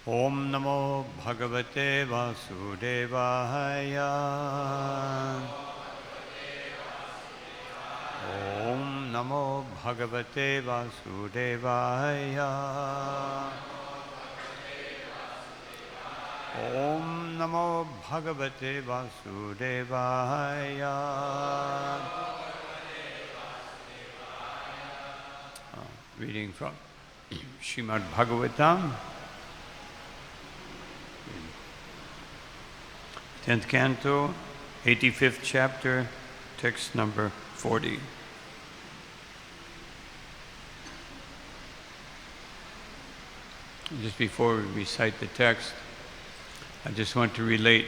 Om Namo Bhagavate Vasudevaya. Om Namo Bhagavate Vasudevaya. Om Namo Bhagavate Vasudevaya. Reading from Srimad Bhagavatam, 10th Canto, 85th Chapter, text number 40. Just before we recite the text, I just want to relate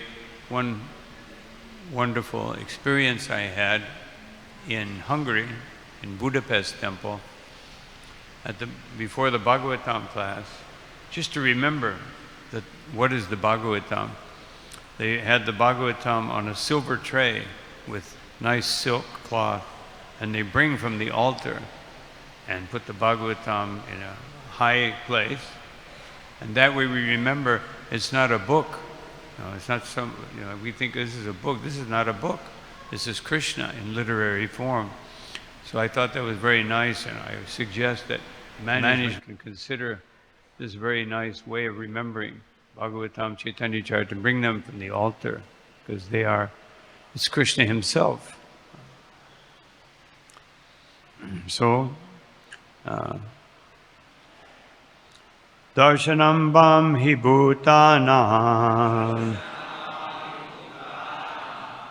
one wonderful experience I had in Hungary, in Budapest temple, before the Bhagavatam class, just to remember that what is the Bhagavatam. They had the Bhagavatam on a silver tray with nice silk cloth, and they bring from the altar and put the Bhagavatam in a high place. And that way we remember it's not a book. It's not we think this is a book. This is not a book. This is Krishna in literary form. So I thought that was very nice, and I suggest that management can consider this very nice way of remembering Bhagavatam, Chaitanya Charita, to bring them from the altar, because it's Krishna himself. So, Darshanam Bam Hi Bhutana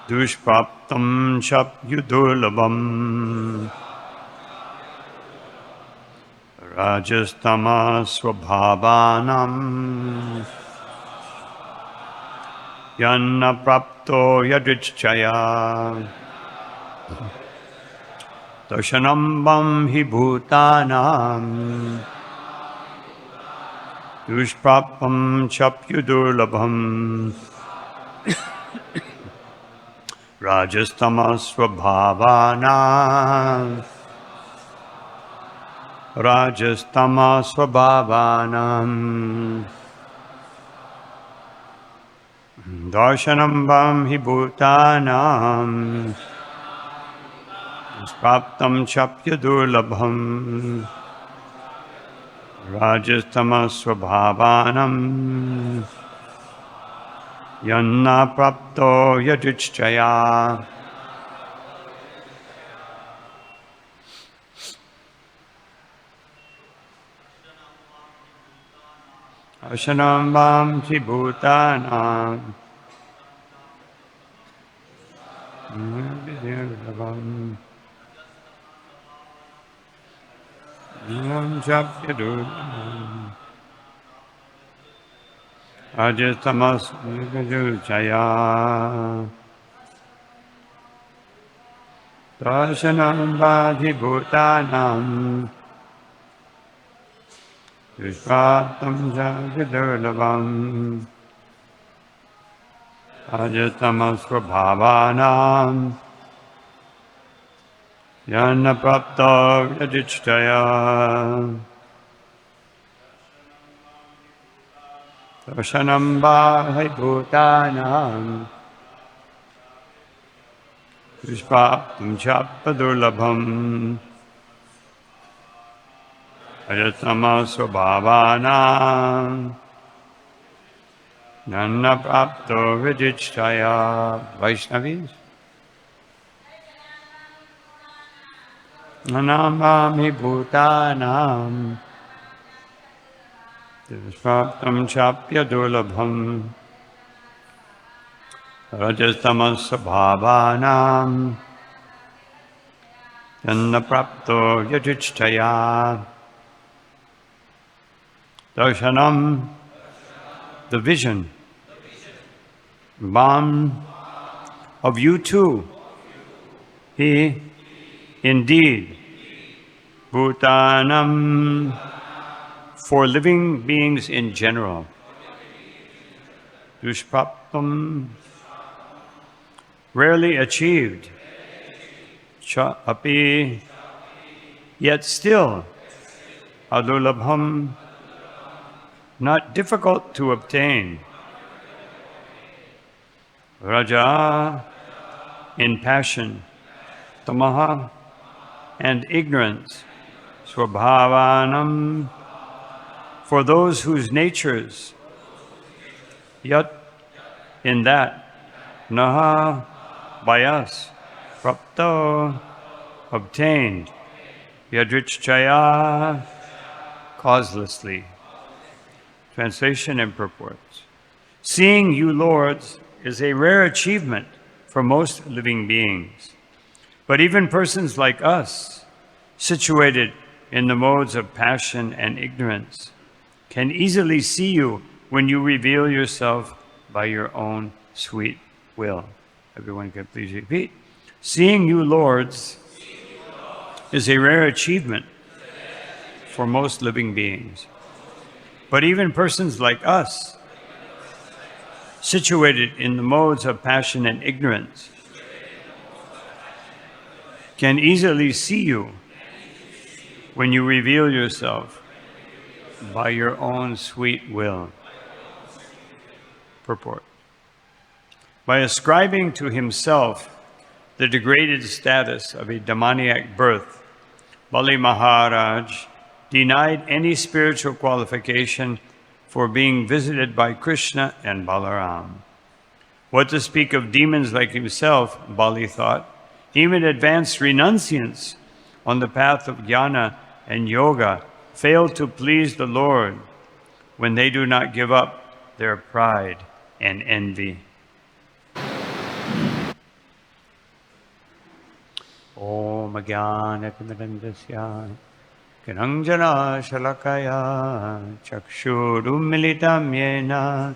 Dushpraptam Chap Yudulabam Rajastama Swabhavanam Yanna Prapto Yadrichaya Darshanam Bam Hi Bhutanam Dushprapam Chapyudurlabham Rajastama Swabhavanam Rajastama Swabhavanam Darshanam Bam Hi Bhutanam Dushpraptam Chapyudurlabham Rajastama Swabhavanam Yanna Prapto Yadrichaya. Darshanam Bam Hi Bhutanam Rajasthamas Jaya Darshanam Bhadhi Bhutanam Dushpratam Jagadurlabam Rajasthamas Prabhavanam Yana Prapta Yadichtaya Darshanam Bhai Bhutanam Dushpraptam Chapadurlabham Rajastama Swabhavanam Yana Prapto Vidichtaya. Vaishnavis Nanamami Bhutanam Dushpraptam Chapya Durlabham Rajastamas Bhavanam Yanna Prapto Yajichtaya. Darshanam, the vision, Bam, of you too. He, indeed, Bhutanam, for living beings in general. Dushpraptam, rarely achieved. Cha api, yet still. Adulabham, not difficult to obtain. Raja, in passion. Tamaha, and ignorance. Swabhavanam, for those whose natures, yat, in that, naha, by us, prapto, obtained, yadrichaya, causelessly. Translation and purports. Seeing you, lords, is a rare achievement for most living beings. But even persons like us, situated in the modes of passion and ignorance, can easily see you when you reveal yourself by your own sweet will. Everyone can please repeat. Seeing you, lords, is a rare achievement for most living beings. But even persons like us, situated in the modes of passion and ignorance, can easily see you when you reveal yourself by your own sweet will. Purport. By ascribing to himself the degraded status of a demoniac birth, Bali Maharaj denied any spiritual qualification for being visited by Krishna and Balaram. What to speak of demons like himself, Bali thought, even advanced renunciants on the path of jnana and yoga fail to please the Lord when they do not give up their pride and envy. Om Jnana-timirandasya Kiranjana Shalakaya Chakshurum Militam Yena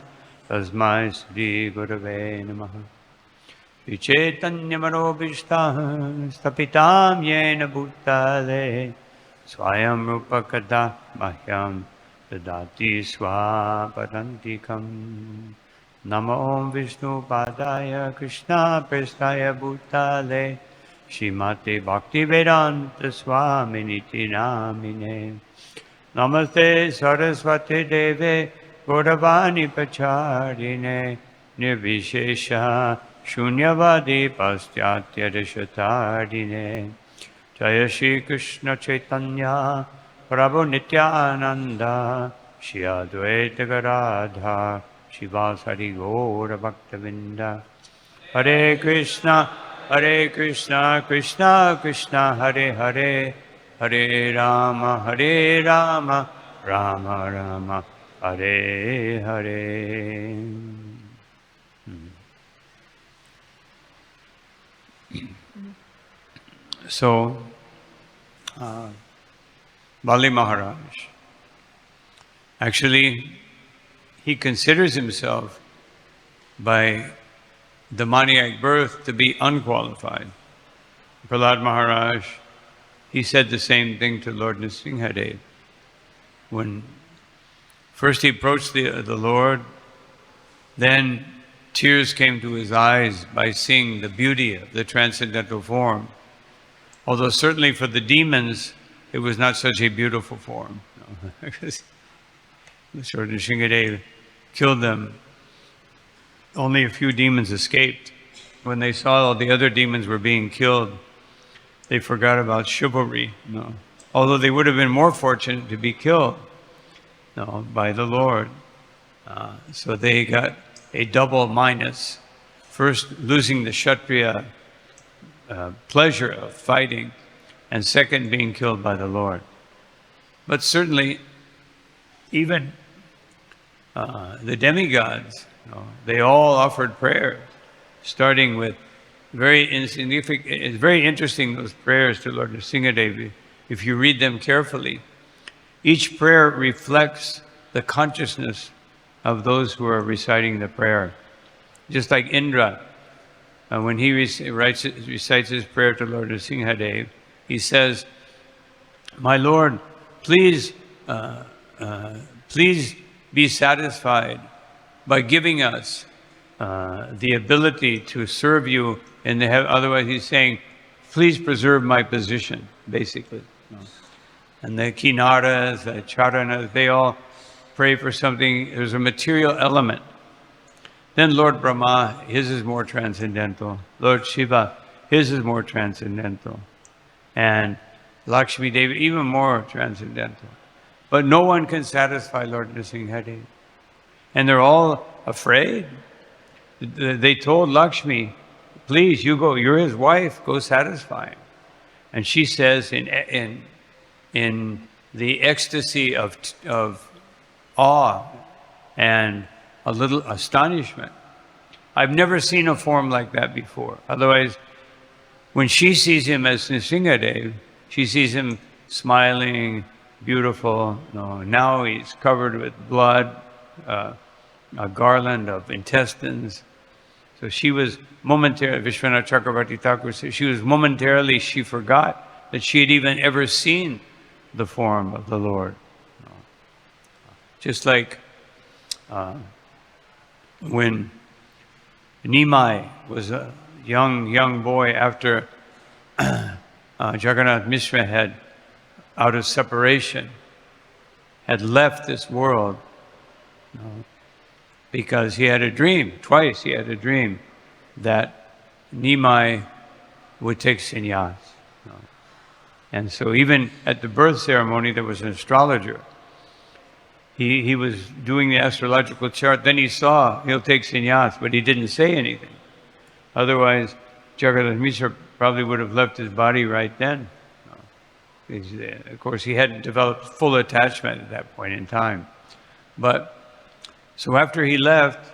Tasmai Sri Gurave Namaha Vichaitanyamaro Stapitam Yena Bhutale Swayam Rupakada Mahyam Dadati Swaparantikam Namo Vishnu Padaya Krishna Prestaya Bhutale Shrimate Bhaktivedanta Swami Niti Namine Namaste Saraswati Deve Gauravani Pacharine Nirvishesha Shunyavadi Pastyatya Rishatardine Jaya Shri Krishna Chaitanya Prabhu Nityananda Shri Advaita Gadadhar Shivasari Gaura Bhaktavinda Hare Krishna Krishna Krishna Hare Hare Hare Rama Rama Rama Hare Hare. So, Bali Maharaj, actually, he considers himself by demoniac birth to be unqualified. Prahlad Maharaj, he said the same thing to Lord Nrsimhadev. When first he approached the Lord, then tears came to his eyes by seeing the beauty of the transcendental form. Although certainly for the demons, it was not such a beautiful form. Because Lord Nrsimhadev killed them. Only a few demons escaped. When they saw all the other demons were being killed, they forgot about chivalry. Although they would have been more fortunate to be killed by the Lord. So they got a double minus. First, losing the Kshatriya pleasure of fighting, and second, being killed by the Lord. But certainly, even the demigods, they all offered prayers, starting with very insignificant. It's very interesting, those prayers to Lord Nrsimhadev. If you read them carefully, each prayer reflects the consciousness of those who are reciting the prayer. Just like Indra, when he recites his prayer to Lord Nrsimhadev, he says, "My Lord, please be satisfied by giving us the ability to serve you in the heaven." Otherwise, he's saying, "Please preserve my position," basically. And the Kinnaras, the Charanas, they all pray for something, there's a material element. Then Lord Brahma, his is more transcendental. Lord Shiva, his is more transcendental. And Lakshmi Devi, even more transcendental. But no one can satisfy Lord Nrsimhadeva. And they're all afraid. They told Lakshmi, please, you go, you're his wife, go satisfy him. And she says in the ecstasy of awe and a little astonishment, I've never seen a form like that before. Otherwise, when she sees him as Nrsimhadev, she sees him smiling, beautiful. No, now he's covered with blood, a garland of intestines. So she was momentarily, Vishwanath Chakravarti Thakur said, she forgot that she had even ever seen the form of the Lord. No. Just like when Nimai was a young boy after Jagannath Mishra had, out of separation, had left this world, you know, because he had a dream, twice he had a dream, that Nimai would take sannyas. You know. And so even at the birth ceremony, there was an astrologer. He was doing the astrological chart, then he saw he'll take sannyas, but he didn't say anything. Otherwise, Jagannath Mishra probably would have left his body right then. Of course, he hadn't developed full attachment at that point in time. But, so after he left,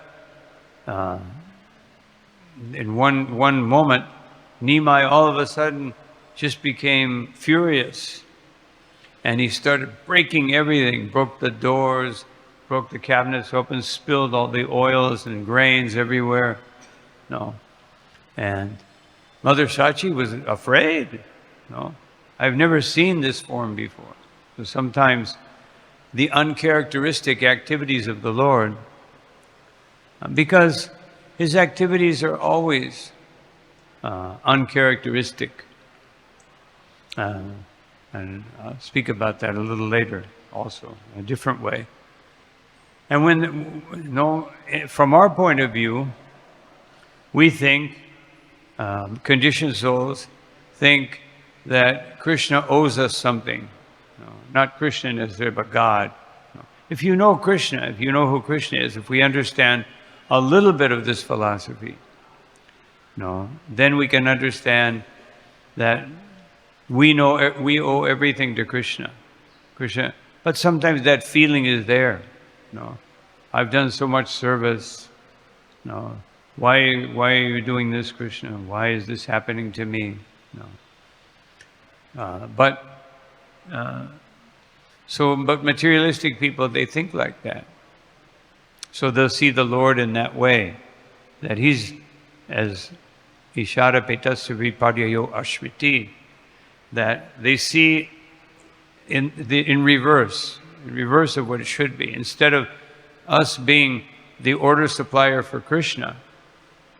in one moment, Nimai all of a sudden just became furious. And he started breaking everything, broke the doors, broke the cabinets open, spilled all the oils and grains everywhere. No. And Mother Sachi was afraid. No. I've never seen this form before. So sometimes the uncharacteristic activities of the Lord, because his activities are always uncharacteristic. And I'll speak about that a little later also, in a different way. And from our point of view, we think, conditioned souls think that Krishna owes us something. No, not Krishna necessarily, but God. No. If you know Krishna, if you know who Krishna is, if we understand a little bit of this philosophy, no, then we can understand that we owe everything to Krishna. But sometimes that feeling is there. No, I've done so much service. No, why are you doing this, Krishna? Why is this happening to me? No. But materialistic people, they think like that. So they'll see the Lord in that way, that he's as Ishara Petasya Vipadyayo Ashviti, that they see in reverse of what it should be. Instead of us being the order supplier for Krishna,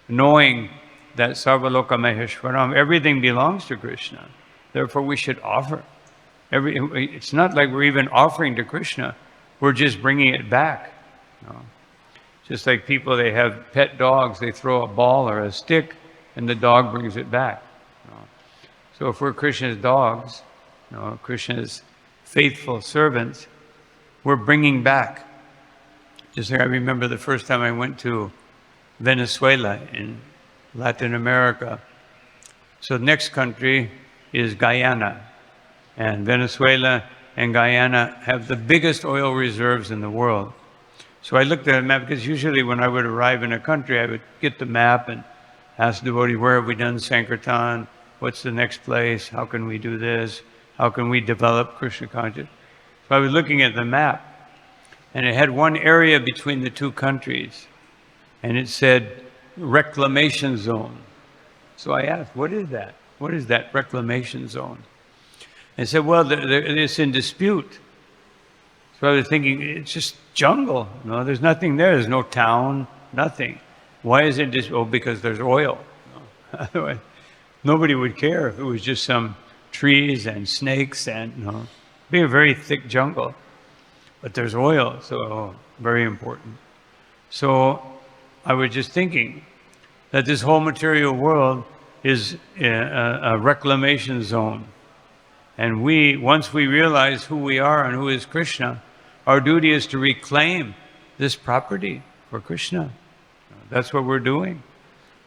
knowing that Sarvaloka Maheshwaram, everything belongs to Krishna. Therefore, we should offer. It's not like we're even offering to Krishna. We're just bringing it back. No. Just like people, they have pet dogs. They throw a ball or a stick, and the dog brings it back. No. So if we're Krishna's dogs, no, Krishna's faithful servants, we're bringing back. Just like I remember the first time I went to Venezuela in Latin America. So the next country is Guyana. And Venezuela and Guyana have the biggest oil reserves in the world. So I looked at a map, because usually when I would arrive in a country, I would get the map and ask the devotee, where have we done Sankirtan? What's the next place? How can we do this? How can we develop Krishna consciousness? So I was looking at the map, and it had one area between the two countries, and it said reclamation zone. So I asked, what is that? What is that reclamation zone? And said, well, it's in dispute. So I was thinking, it's just jungle. No, there's nothing there. There's no town, nothing. Why is it just? Oh, because there's oil. No. Otherwise, nobody would care if it was just some trees and snakes and, no. It'd be a very thick jungle. but there's oil, so very important. So I was just thinking that this whole material world is a reclamation zone. And once we realize who we are and who is Krishna, our duty is to reclaim this property for Krishna. That's what we're doing.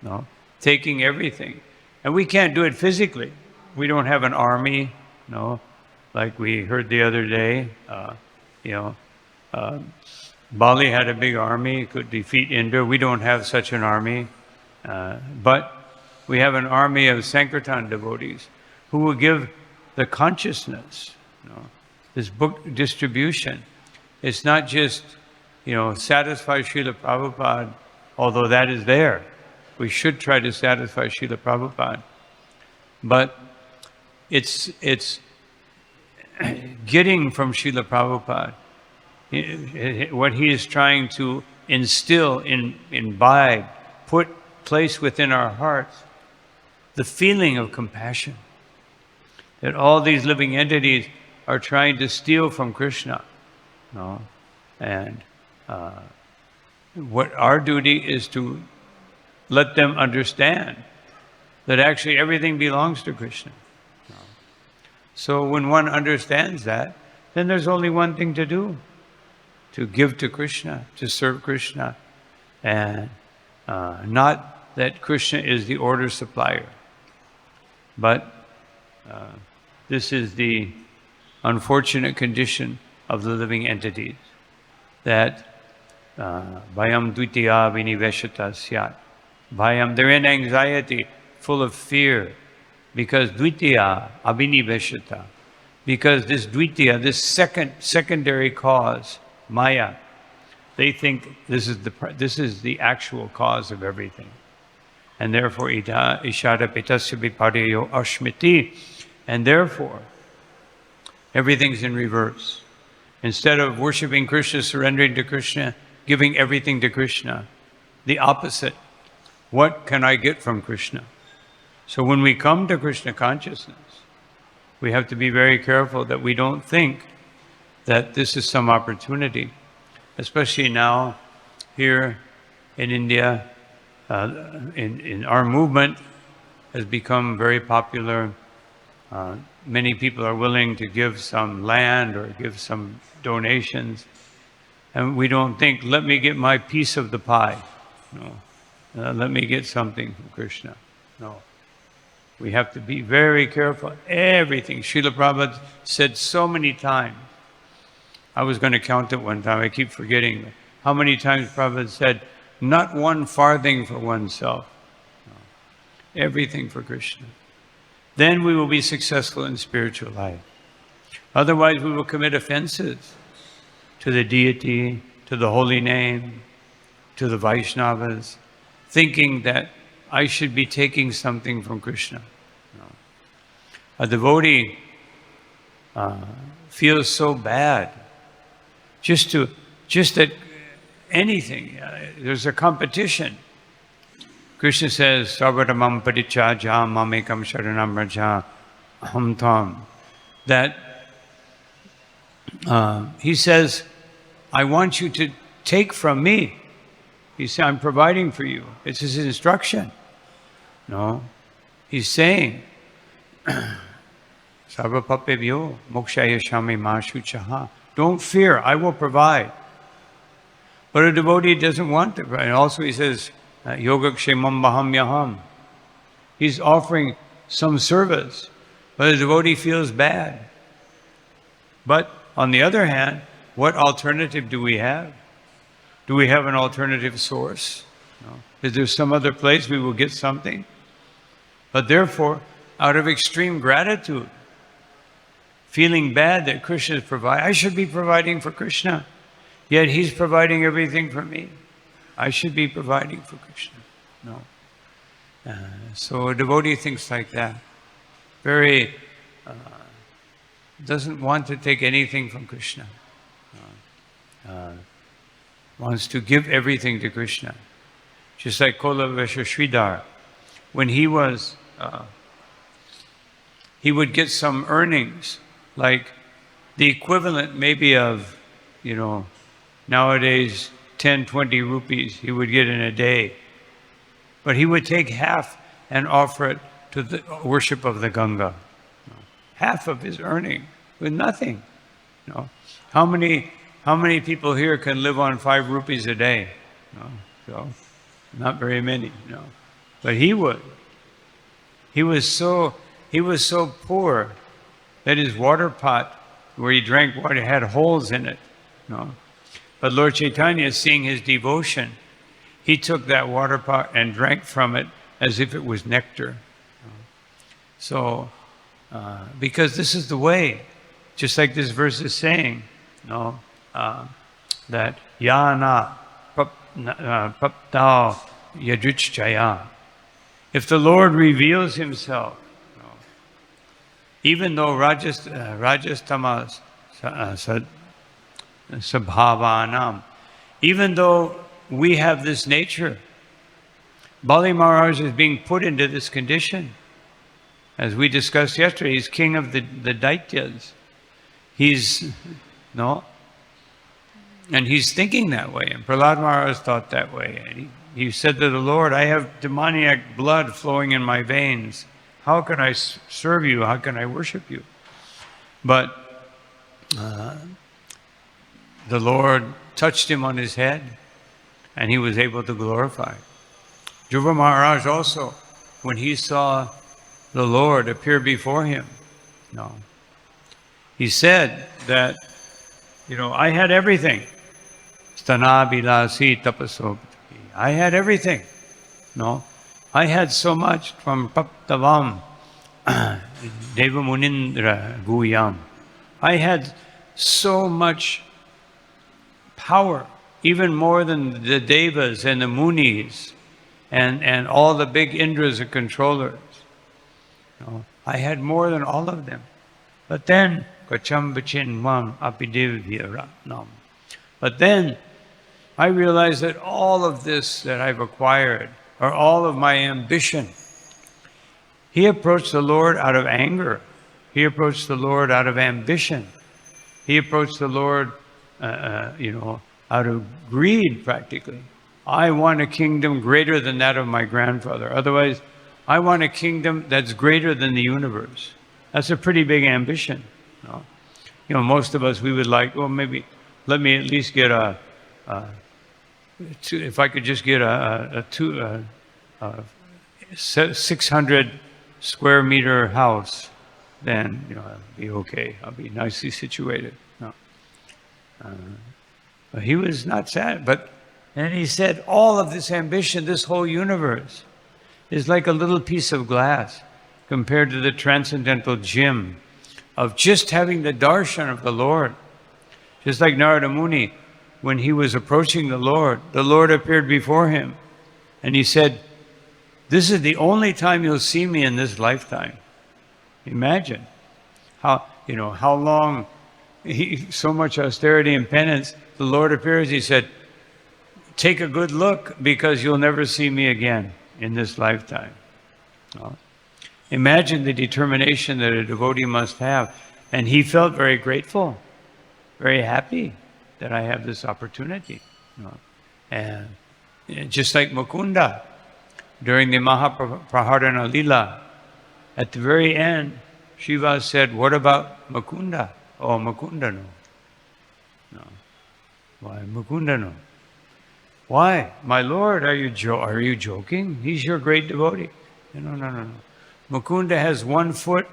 No? Taking everything. And we can't do it physically. We don't have an army, no? Like we heard the other day, Bali had a big army, could defeat Indra. We don't have such an army. But we have an army of Sankirtan devotees who will give the consciousness, this book distribution. It's not just, satisfy Srila Prabhupada, although that is there. We should try to satisfy Srila Prabhupada. But it's getting from Srila Prabhupada what he is trying to instill, imbibe, place within our hearts, the feeling of compassion. That all these living entities are trying to steal from Krishna. And what our duty is to let them understand that actually everything belongs to Krishna. So when one understands that, then there's only one thing to do: to give to Krishna, to serve Krishna, and not that Krishna is the order supplier. But this is the unfortunate condition of the living entities, that Bhayam Dvitiya Viniveshata Syat. Bhayam, they're in anxiety, full of fear, because Dvitiya Abhiniveshata, because this Dvitiya, this secondary cause, Maya, they think this is the actual cause of everything. And therefore, Ishara Pitasya Vipareyo Ashmiti, and therefore, everything's in reverse. Instead of worshiping Krishna, surrendering to Krishna, giving everything to Krishna, the opposite. What can I get from Krishna? So when we come to Krishna consciousness, we have to be very careful that we don't think that this is some opportunity. Especially now, here in India, in our movement has become very popular. Many people are willing to give some land or give some donations. And we don't think, let me get my piece of the pie. No. Let me get something from Krishna. No. We have to be very careful. Everything. Srila Prabhupada said so many times. I was going to count it one time. I keep forgetting how many times Prabhupada said, not one farthing for oneself. No. Everything for Krishna. Then we will be successful in spiritual life. Otherwise, we will commit offenses to the deity, to the holy name, to the Vaishnavas, thinking that I should be taking something from Krishna. No. A devotee feels so bad just that anything, there's a competition. Krishna says, Sarvadamam parichaja mamekam sharanam raja aham tam. That he says, I want you to take from me. He said, I'm providing for you. It's his instruction. No. He's saying, Sarva papebhyo mokshaya shami ma shuchaha. Don't fear, I will provide. But a devotee doesn't want to provide. And also he says, Yogakshemam baham yaham. He's offering some service, but a devotee feels bad. But on the other hand, what alternative do we have? Do we have an alternative source? No. Is there some other place we will get something? But therefore, out of extreme gratitude, feeling bad that Krishna is providing, I should be providing for Krishna, yet he's providing everything for me. I should be providing for Krishna. No. So a devotee thinks like that. Very, doesn't want to take anything from Krishna. Wants to give everything to Krishna. Just like Kolavesha Sridhar. When he was, he would get some earnings, like the equivalent maybe of, nowadays 10, 20 rupees he would get in a day. But he would take half and offer it to the worship of the Ganga. Half of his earning with nothing. How many people here can live on 5 rupees a day? So not very many. But he would. He was so poor that his water pot where he drank water had holes in it. But Lord Chaitanya, seeing his devotion, he took that water pot and drank from it as if it was nectar. So, because this is the way, just like this verse is saying, that yana paptao yadrichchaya. If the Lord reveals himself, even though rajastamas sabhavanam, even though we have this nature, Bali Maharaj is being put into this condition. As we discussed yesterday, he's king of the Deities. And he's thinking that way. And Prahlad Maharaj thought that way. And he said to the Lord, I have demoniac blood flowing in my veins. How can I serve you? How can I worship you? But the Lord touched him on his head, and he was able to glorify. Dhruva Maharaj also, when he saw the Lord appear before him, he said that, I had everything. Stanabilasi tapasobhati. I had everything. I had so much from Paptavam, Devamunindra Guyam. I had so much power, even more than the Devas and the Munis and all the big Indras and controllers. I had more than all of them. But then, but then I realized that all of this that I've acquired, or all of my ambition, he approached the Lord out of anger. He approached the Lord out of ambition. He approached the Lord, out of greed, practically. I want a kingdom greater than that of my grandfather. Otherwise, I want a kingdom that's greater than the universe. That's a pretty big ambition. Most of us, we would like, well, maybe let me at least get if I could just get a 600 square meter house, then I'll be okay. I'll be nicely situated. But he was not sad. And he said, all of this ambition, this whole universe, is like a little piece of glass compared to the transcendental gem of just having the darshan of the Lord. Just like Narada Muni, when he was approaching the Lord appeared before him. And he said, this is the only time you'll see me in this lifetime. Imagine how long, so much austerity and penance, the Lord appears, he said, take a good look because you'll never see me again in this lifetime. Imagine the determination that a devotee must have. And he felt very grateful, very happy that I have this opportunity. And just like Mukunda, during the Mahapraharana Lila, at the very end, Shiva said, what about Mukunda? Oh, Mukunda no. Why Mukunda no? Why? My Lord, are you joking? He's your great devotee. No. Mukunda has one foot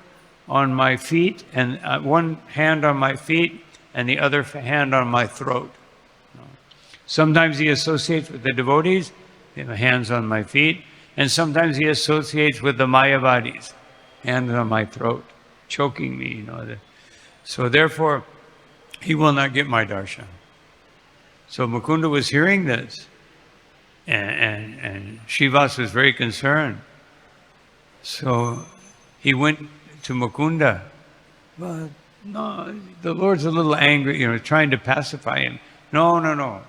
on my feet and one hand on my feet and the other hand on my throat. Sometimes he associates with the devotees, hands on my feet, and sometimes he associates with the Mayavadis, hands on my throat, choking me, So therefore, he will not get my darshan. So Mukunda was hearing this, and Shivas was very concerned. So he went to Mukunda, but no, the Lord's a little angry, trying to pacify him. No.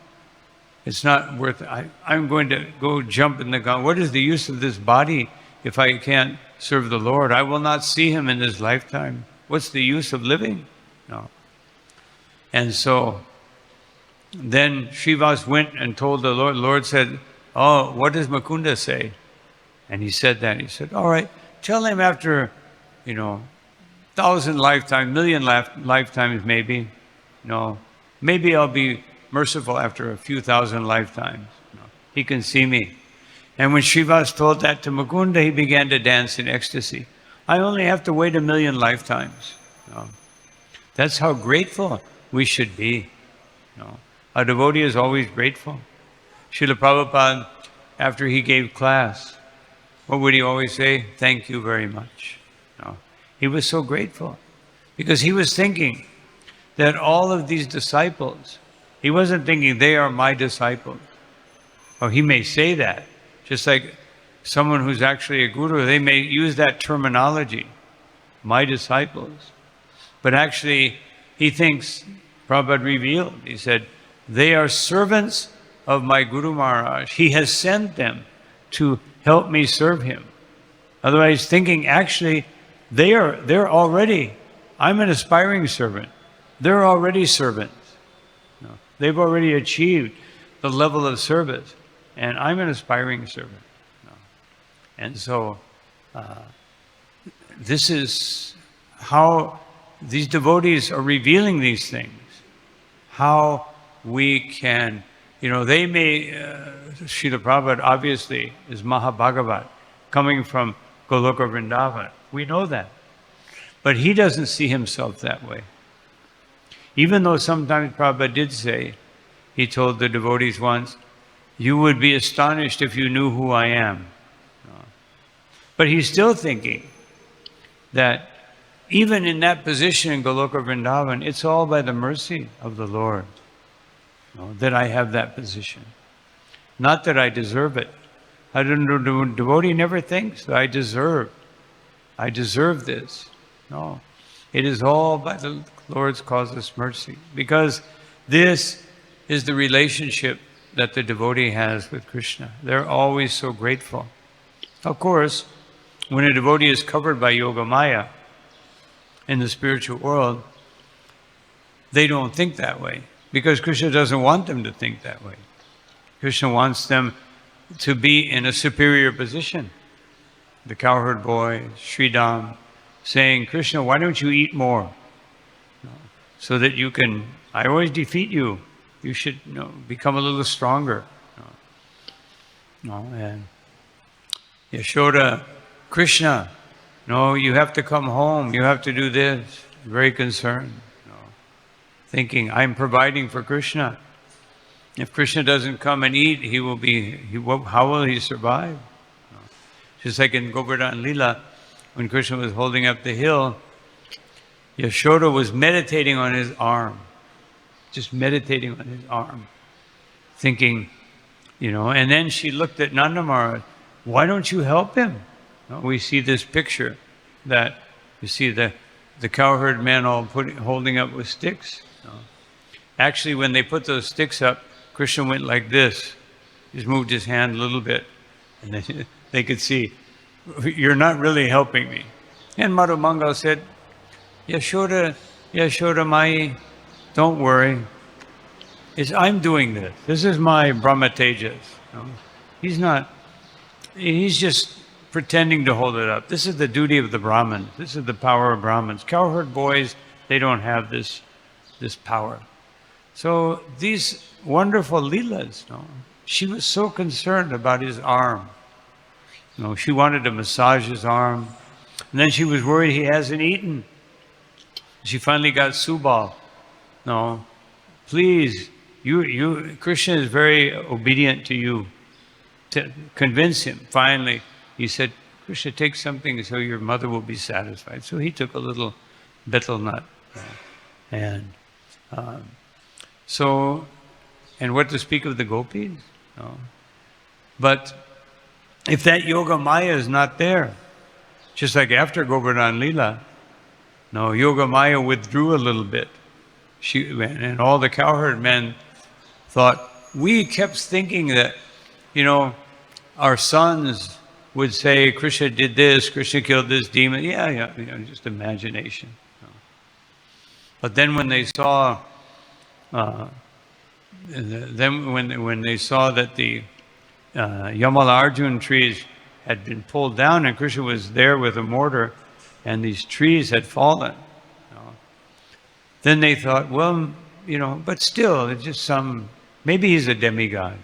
It's not worth it. I'm going to go jump in the Ganga. What is the use of this body if I can't serve the Lord? I will not see him in this lifetime. What's the use of living? No. And so then Srivas went and told the Lord. The Lord said, "Oh, what does Mukunda say?" And he said that. He said, "All right, tell him after, 1,000 lifetimes, million lifetimes maybe, maybe I'll be merciful after a few thousand lifetimes. He can see me." And when Srivas told that to Mukunda, he began to dance in ecstasy. I only have to wait 1,000,000 lifetimes. That's how grateful we should be. A devotee is always grateful. Srila Prabhupada, after he gave class, what would he always say? "Thank you very much." He was so grateful because he was thinking that all of these disciples, he wasn't thinking they are my disciples. Or he may say that, just like someone who's actually a guru, they may use that terminology, my disciples. But actually, he thinks, Prabhupada revealed, he said, they are servants of my Guru Maharaj. He has sent them to help me serve him. Otherwise, thinking actually, they're already, I'm an aspiring servant. They're already servants. They've already achieved the level of service, and I'm an aspiring servant. And so, this is how these devotees are revealing these things. How we can, they may, Srila Prabhupada obviously is Mahabhagavat, coming from Goloka Vrindavan. We know that. But he doesn't see himself that way. Even though sometimes Prabhupada did say, he told the devotees once, "You would be astonished if you knew who I am." But he's still thinking that even in that position in Goloka Vrindavan, it's all by the mercy of the Lord that I have that position. Not that I deserve it. A devotee never thinks that I deserve this. No. It is all by the Lord's causeless mercy. Because this is the relationship that the devotee has with Krishna. They're always so grateful. Of course, when a devotee is covered by Yoga Maya in the spiritual world, they don't think that way. Because Krishna doesn't want them to think that way. Krishna wants them to be in a superior position. The cowherd boy, Sridham, saying, "Krishna, why don't you eat more? So that you can, I always defeat you. You should become a little stronger." And Yashoda, "Krishna, no, you have to come home. You have to do this." Very concerned. Thinking, I'm providing for Krishna. If Krishna doesn't come and eat, how will he survive? Just like in Govardhan Lila, when Krishna was holding up the hill, Yashoda was meditating on his arm. Just meditating on his arm. Thinking, and then she looked at Nanda Maharaj, "Why don't you help him?" We see this picture that you see the cowherd men all holding up with sticks. Actually, when they put those sticks up, Krishna went like this. He just moved his hand a little bit. And they could see, "You're not really helping me." And Madhu Mangala said, Yashoda Mai, don't worry. I'm doing this. This is my Brahma Tejas. He's just pretending to hold it up. This is the duty of the Brahmins. This is the power of Brahmins. Cowherd boys, they don't have this power. So these wonderful leelas, she was so concerned about his arm. She wanted to massage his arm. And then she was worried he hasn't eaten. She finally got Subal. "No, please, Krishna is very obedient to you." To convince him, finally, he said, "Krishna, take something so your mother will be satisfied." So he took a little betel nut. And what to speak of the gopis? But if that Yoga Maya is not there, just like after Govardhan Lila, Yoga Maya withdrew a little bit. And all the cowherd men thought, we kept thinking that, our sons would say, "Krishna did this, Krishna killed this demon." Yeah, just imagination. But then when they saw then when they saw that the Yamala Arjun trees had been pulled down and Krishna was there with a mortar and these trees had fallen, then they thought, well, but still, it's just maybe he's a demigod.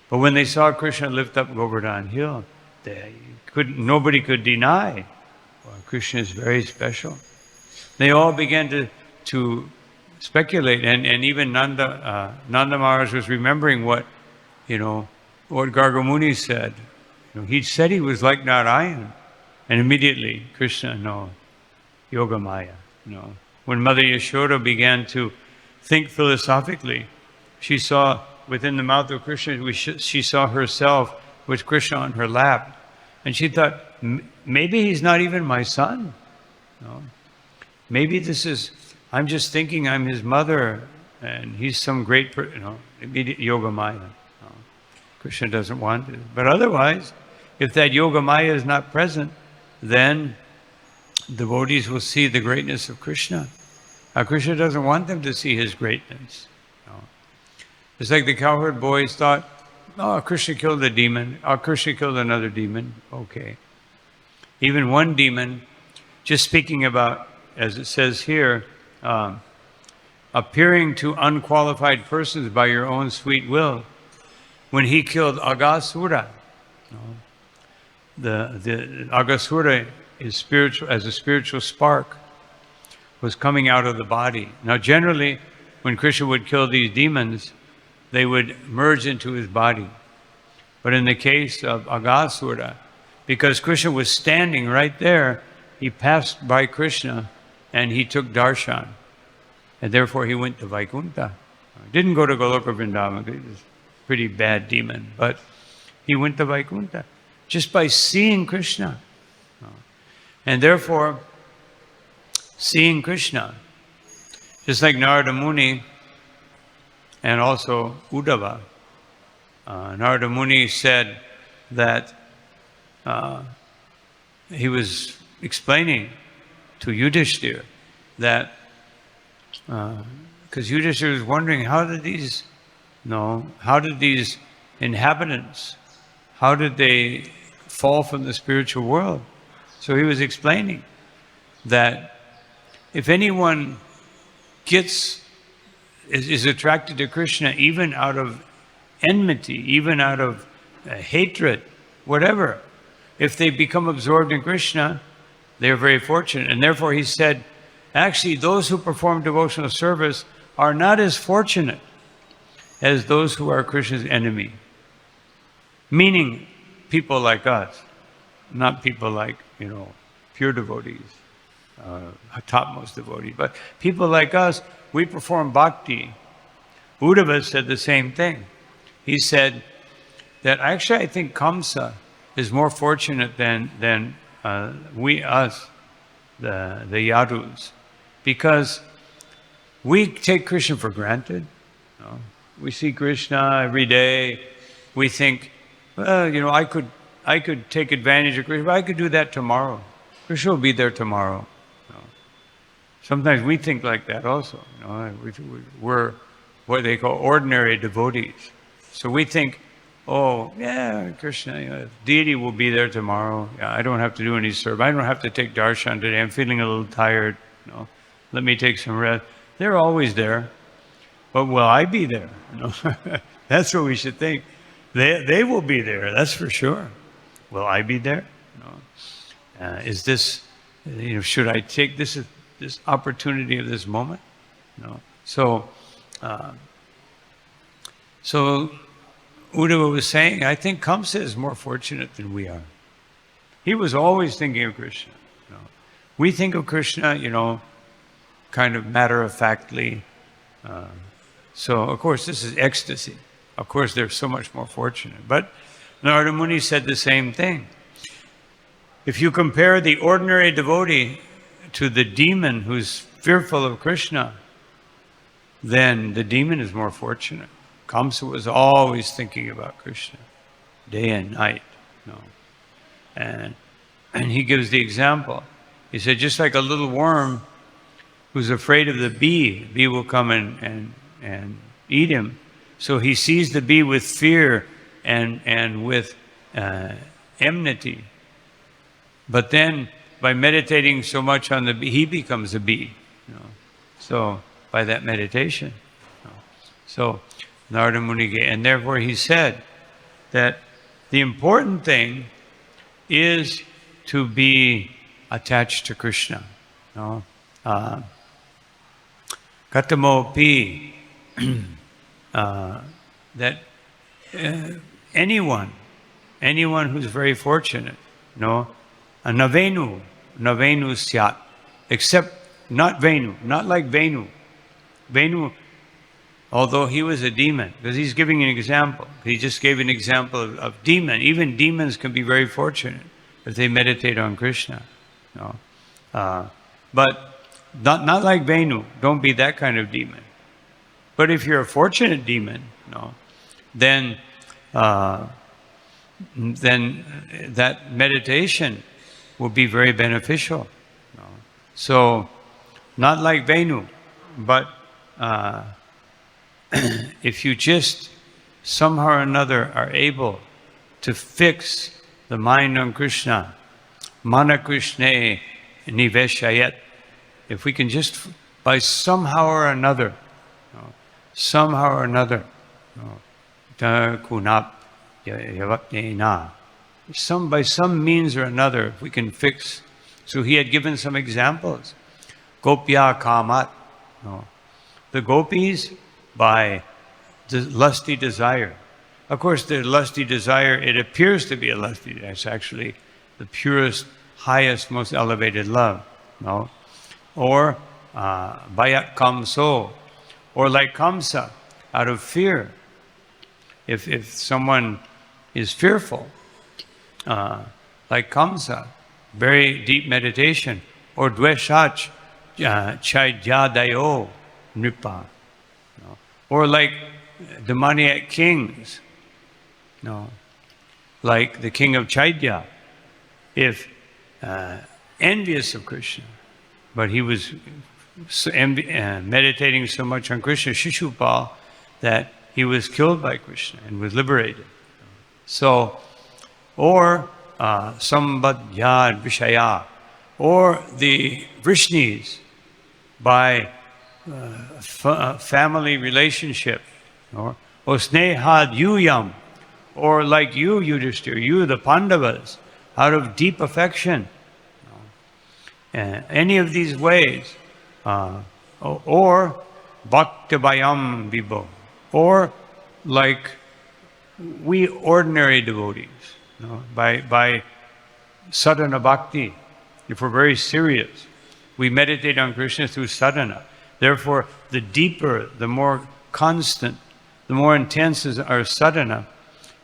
But when they saw Krishna lift up Govardhan Hill, nobody could deny, well, Krishna is very special. They all began to speculate, and even Nanda Maharaj was remembering what Gargamuni said. He said he was like Narayan, and immediately Krishna, no, Yogamaya, no. When Mother Yashoda began to think philosophically, she saw within the mouth of Krishna, she saw herself with Krishna on her lap, and she thought, maybe he's not even my son. No. Maybe I'm just thinking I'm his mother, and he's some great, immediate Yogamaya. No. Krishna doesn't want it. But otherwise, if that Yogamaya is not present, then devotees will see the greatness of Krishna. Now, Krishna doesn't want them to see his greatness. No. It's like the cowherd boys thought, oh, Krishna killed a demon. Oh, Krishna killed another demon. Okay. Even one demon, just speaking about, as it says here, appearing to unqualified persons by your own sweet will. When he killed Aghasura, the Aghasura is spiritual, as a spiritual spark, was coming out of the body. Now, generally, when Krishna would kill these demons, they would merge into his body. But in the case of Aghasura, because Krishna was standing right there, he passed by Krishna and he took darshan. And therefore he went to Vaikuntha. Didn't go to Goloka Vrindavan, he was a pretty bad demon, but he went to Vaikuntha just by seeing Krishna. And therefore, seeing Krishna, just like Narada Muni and also Uddhava. Narada Muni said that he was explaining to Yudhishthira that, because Yudhishthira was wondering, how did these inhabitants, how did they fall from the spiritual world? So he was explaining that if anyone is attracted to Krishna even out of enmity, even out of hatred, whatever, if they become absorbed in Krishna, they're very fortunate. And therefore he said, actually, those who perform devotional service are not as fortunate as those who are Krishna's enemy. Meaning people like us, not people like, pure devotees, topmost devotees, but people like us, we perform bhakti. Uddhava said the same thing. He said that actually I think Kamsa is more fortunate than the Yadus, because we take Krishna for granted. We see Krishna every day. We think, well, I could take advantage of Krishna, but I could do that tomorrow. Krishna will be there tomorrow. Sometimes we think like that also. We're what they call ordinary devotees. So we think, oh, yeah, Krishna, deity will be there tomorrow. Yeah, I don't have to do any service. I don't have to take darshan today. I'm feeling a little tired. Let me take some rest. They're always there. But will I be there? That's what we should think. They will be there, that's for sure. Will I be there? Is this, should I take this opportunity of this moment? So Uddhava was saying, I think Kamsa is more fortunate than we are. He was always thinking of Krishna. We think of Krishna, kind of matter-of-factly. So, of course, this is ecstasy. Of course, they're so much more fortunate. But Narada Muni said the same thing. If you compare the ordinary devotee to the demon who's fearful of Krishna, then the demon is more fortunate. Kamsa was always thinking about Krishna, day and night. And he gives the example. He said, just like a little worm who's afraid of the bee will come and eat him. So he sees the bee with fear and with enmity. But then, by meditating so much on the bee, he becomes a bee. So, by that meditation. So, Narada Muni, and therefore he said that the important thing is to be attached to Krishna. Katamopi, that anyone who's very fortunate, navenu syat, except not Venu, not like Venu. Venu, although he was a demon, because he's giving an example. He just gave an example of demon. Even demons can be very fortunate if they meditate on Krishna. But not like Venu. Don't be that kind of demon. But if you're a fortunate demon, then that meditation will be very beneficial. So, not like Venu, but if you just somehow or another are able to fix the mind on Krishna, Mana Krishna Niveshayat, if we can just by somehow or another, by some means or another, if we can fix. So he had given some examples. Gopya kamat. The gopis, by the lusty desire. Of course, the lusty desire, it appears to be a lusty desire. It's actually the purest, highest, most elevated love. Or bayat kamso, or like Kamsa, out of fear. If someone is fearful, like Kamsa, very deep meditation, or dveshach, chaijadayo nripa, or like demoniac kings, like the king of Chaitya, if envious of Krishna, but he was meditating so much on Krishna, Shishupal, that he was killed by Krishna and was liberated. So, or Sambadhyad Vishaya, or the Vrishnis, by family relationship, or Snehad Yuyam, or like you, Yudhishthira, you, the Pandavas, out of deep affection. Any of these ways, or Bhaktabayam Vibho, or like we ordinary devotees, by sadhana bhakti, if we're very serious, we meditate on Krishna through sadhana. Therefore, the deeper, the more constant, the more intense is our sadhana,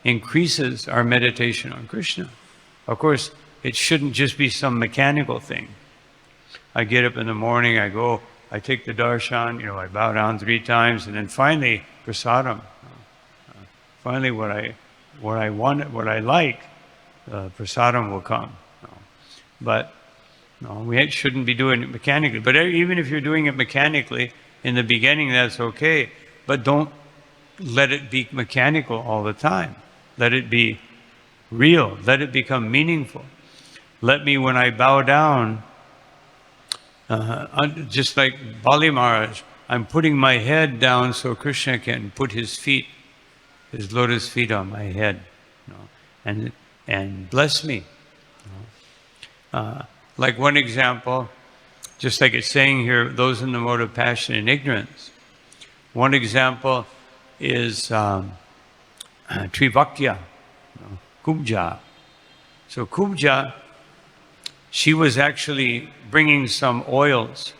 increases our meditation on Krishna. Of course, it shouldn't just be some mechanical thing. I get up in the morning, I take the darshan, I bow down 3 times, and then finally, prasadam. Finally, what I want, what I like, prasadam will come. But we shouldn't be doing it mechanically. But even if you're doing it mechanically, in the beginning, that's okay. But don't let it be mechanical all the time. Let it be real. Let it become meaningful. Let me, when I bow down, just like Bali Maharaj, I'm putting my head down so Krishna can put his lotus feet on my head, and bless me. Like one example, just like it's saying here, those in the mode of passion and ignorance. One example is Trivakya, Kubja. So Kubja, she was actually bringing some oils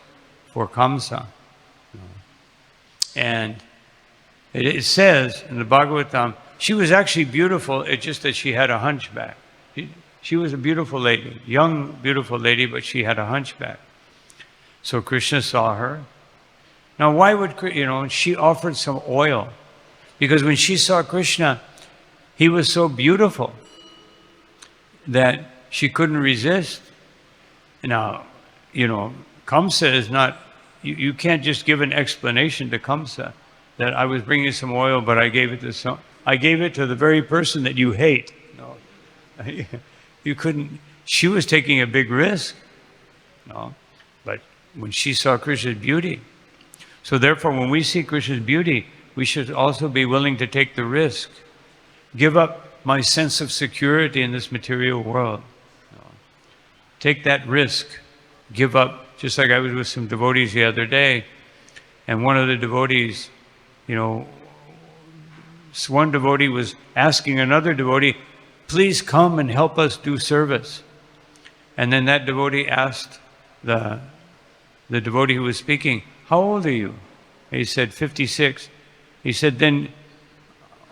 for Kamsa. And it says in the Bhagavatam, she was actually beautiful, it's just that she had a hunchback. She was a beautiful lady, young, beautiful lady, but she had a hunchback. So Krishna saw her. Now why would, she offered some oil. Because when she saw Krishna, he was so beautiful that she couldn't resist. Now, Kamsa is not, you can't just give an explanation to Kamsa that I was bringing some oil, but I gave it to the very person that you hate. No, you couldn't. She was taking a big risk. No, but when she saw Krishna's beauty, so therefore, when we see Krishna's beauty, we should also be willing to take the risk. Give up my sense of security in this material world. No. Take that risk. Give up. Just like I was with some devotees the other day, and one of the devotees, one devotee was asking another devotee, please come and help us do service. And then that devotee asked the devotee who was speaking, how old are you? And he said, 56. He said, then,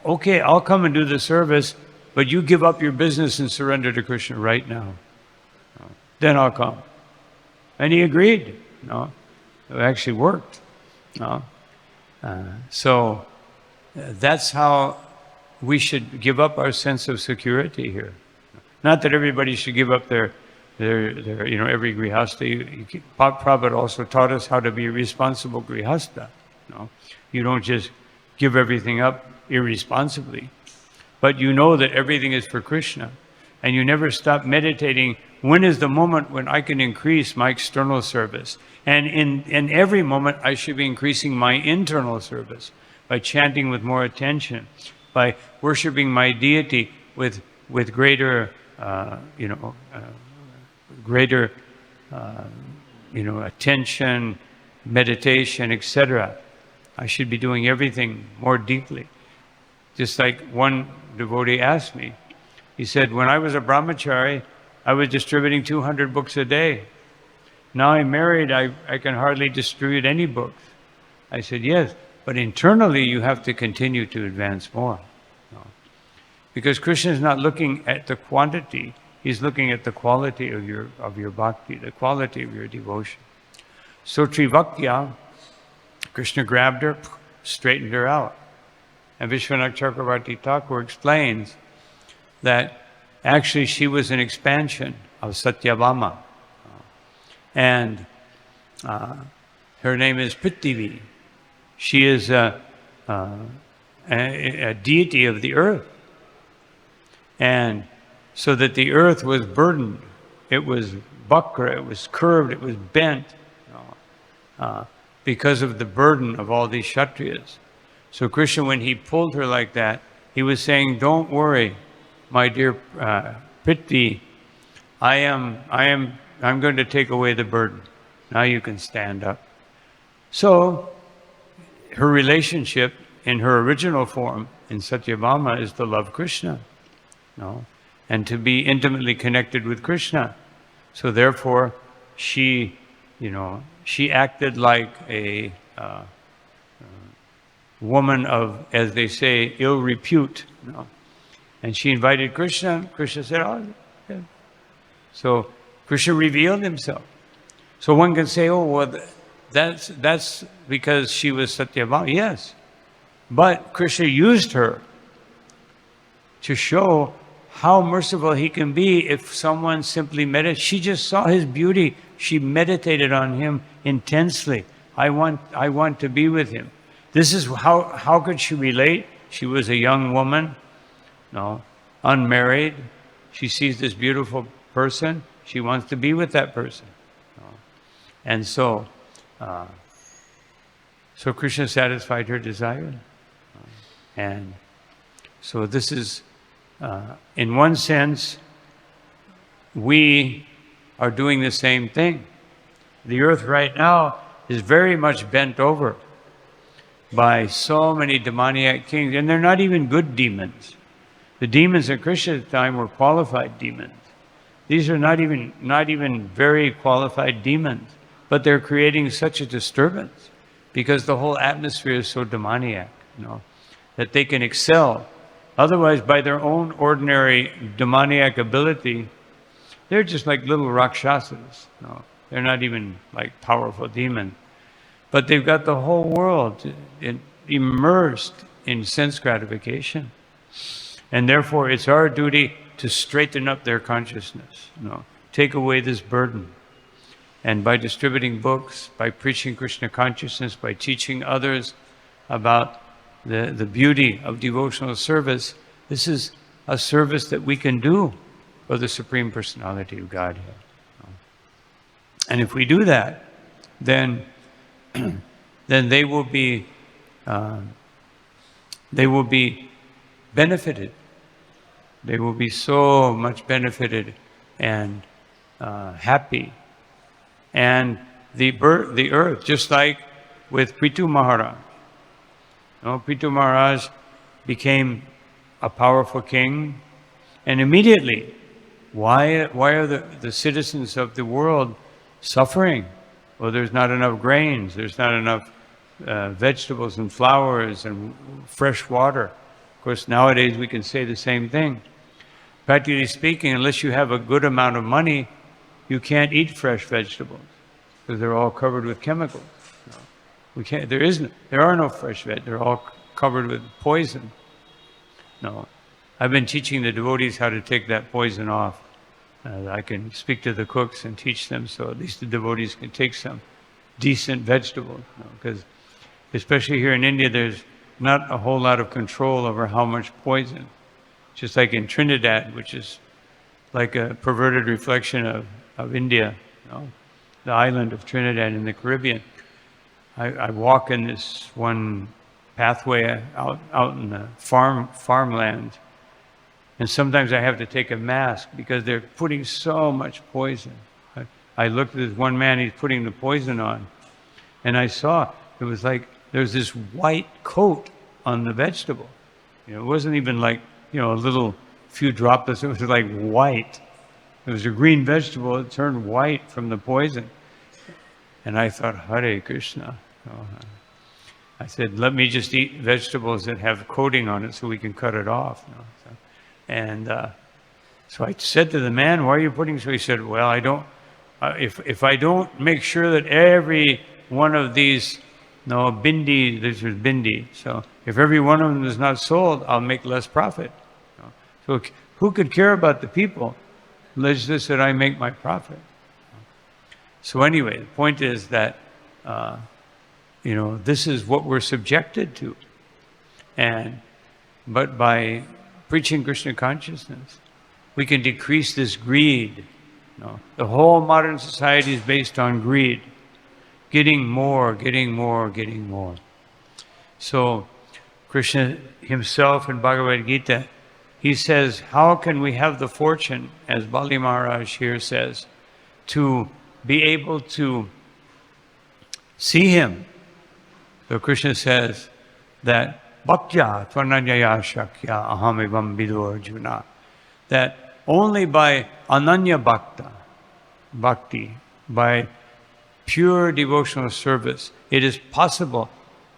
okay, I'll come and do the service, but you give up your business and surrender to Krishna right now. Then I'll come. And he agreed. No, it actually worked. No. So that's how we should give up our sense of security here. Not that everybody should give up their every grihastha. Prabhupada also taught us how to be a responsible grihastha. No, you don't just give everything up irresponsibly, but you know that everything is for Krishna, and you never stop meditating. When is the moment when I can increase my external service? And in every moment, I should be increasing my internal service by chanting with more attention, by worshiping my deity with greater, attention, meditation, etc. I should be doing everything more deeply. Just like one devotee asked me, he said, when I was a brahmachari, I was distributing 200 books a day. Now I'm married, I can hardly distribute any books. I said, yes, but internally you have to continue to advance more. No. Because Krishna is not looking at the quantity, he's looking at the quality of your bhakti, the quality of your devotion. So Trivakya, Krishna grabbed her, straightened her out. And Vishwanath Chakravarti Thakur explains that actually she was an expansion of Satyabhama. And her name is Prithvi. She is a deity of the earth. And so that the earth was burdened. It was bakra, it was curved, it was bent because of the burden of all these Kshatriyas. So Krishna, when he pulled her like that, he was saying, don't worry, my dear Prithvi, I'm going to take away the burden. Now you can stand up. So her relationship in her original form in Satyabhama is to love Krishna, and to be intimately connected with Krishna. So therefore, she acted like a woman of, as they say, ill repute. And she invited Krishna. Krishna said, oh, yeah. So Krishna revealed himself. So one can say, oh, well, that's because she was Satyabhama. Yes. But Krishna used her to show how merciful he can be if someone simply meditates. She just saw his beauty. She meditated on him intensely. I want to be with him. This is how could she relate? She was a young woman, unmarried. She sees this beautiful person. She wants to be with that person. And so Krishna satisfied her desire. And so this is, in one sense, we are doing the same thing. The earth right now is very much bent over by so many demoniac kings, and they're not even good demons. The demons at Krishna's time were qualified demons. These are not even very qualified demons, but they're creating such a disturbance because the whole atmosphere is so demoniac, that they can excel. Otherwise, by their own ordinary demoniac ability, they're just like little rakshasas. They're not even like powerful demons. But they've got the whole world immersed in sense gratification. And therefore, it's our duty to straighten up their consciousness, take away this burden. And by distributing books, by preaching Krishna consciousness, by teaching others about the beauty of devotional service. This is a service that we can do for the Supreme Personality of Godhead. And if we do that, then they will be benefited. They will be so much benefited and happy. And the earth, just like with Prithu Maharaj. Prithu Maharaj became a powerful king, and immediately, why are the citizens of the world suffering? Well, there's not enough grains, there's not enough vegetables and flowers and fresh water. Of course, nowadays we can say the same thing. Practically speaking, unless you have a good amount of money, you can't eat fresh vegetables because they're all covered with chemicals. We can't. There are no fresh veg. They're all covered with poison. No, I've been teaching the devotees how to take that poison off. I can speak to the cooks and teach them, so at least the devotees can take some decent vegetables. Because especially here in India, there's not a whole lot of control over how much poison. Just like in Trinidad, which is like a perverted reflection of India, the island of Trinidad in the Caribbean. I walk in this one pathway out in the farmland, and sometimes I have to take a mask because they're putting so much poison. I looked at this one man, he's putting the poison on, and I saw it was like there's this white coat on the vegetable. It wasn't even like, a little few droplets, it was like white. It was a green vegetable, it turned white from the poison. And I thought, Hare Krishna. I said, let me just eat vegetables that have coating on it so we can cut it off. So I said to the man, why are you putting so? He said, well, I don't, if I don't make sure that every one of these, bindi, this is bindi, so if every one of them is not sold, I'll make less profit. So who could care about the people? It's just that I make my profit. So anyway, the point is that, this is what we're subjected to. But by preaching Krishna consciousness, we can decrease this greed. The whole modern society is based on greed. Getting more, getting more, getting more. So Krishna himself in Bhagavad-gita, he says, how can we have the fortune, as Bali Maharaj here says, to be able to see him? So Krishna says that bhaktya tvananyaya shakya aham evam vido arjuna, that only by ananya bhakti, by pure devotional service, it is possible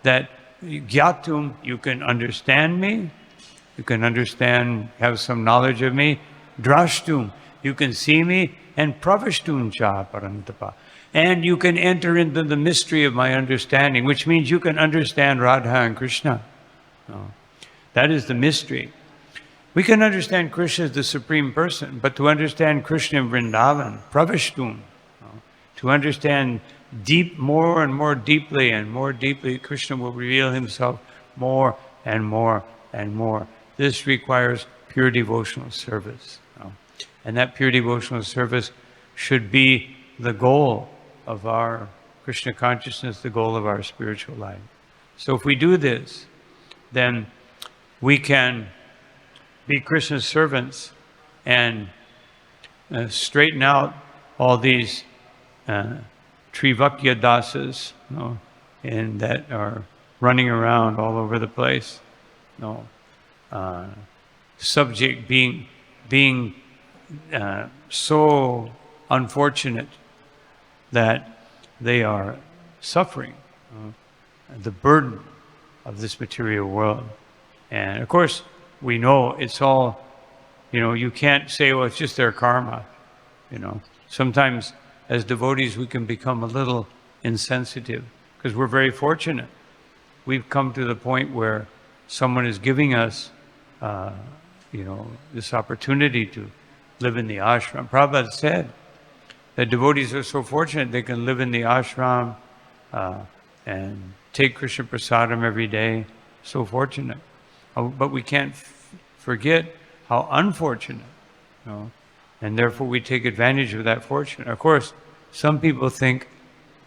that gyatum, you can understand me, you can understand, have some knowledge of me, drashtum, you can see me, and pravashtum cha parantapa. And you can enter into the mystery of my understanding, which means you can understand Radha and Krishna. That is the mystery. We can understand Krishna as the Supreme Person, but to understand Krishna in Vrindavan, pravashtum, to understand more and more deeply, Krishna will reveal himself more and more and more. This requires pure devotional service. And that pure devotional service should be the goal of our Krishna consciousness, the goal of our spiritual life. So if we do this, then we can be Krishna's servants and straighten out all these Trivakya dasas, and that are running around all over the place. Subject being so unfortunate that they are suffering the burden of this material world. And of course, we know it's all, you can't say, well, it's just their karma. Sometimes as devotees, we can become a little insensitive because we're very fortunate. We've come to the point where someone is giving us, this opportunity to live in the ashram. Prabhupada said that devotees are so fortunate they can live in the ashram and take Krishna Prasadam every day so fortunate. But we can't forget how unfortunate, and therefore we take advantage of that fortune. Of course, some people think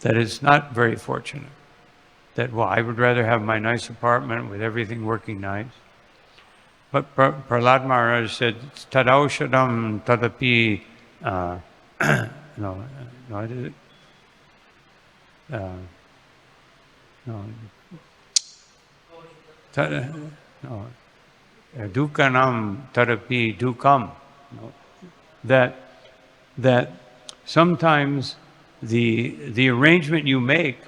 that it's not very fortunate. That, well, I would rather have my nice apartment with everything working nice. But Prahlad Maharaj said, Tadaushadam tadapi, what is it? Dukanam tadapi dukam. That sometimes the arrangement you make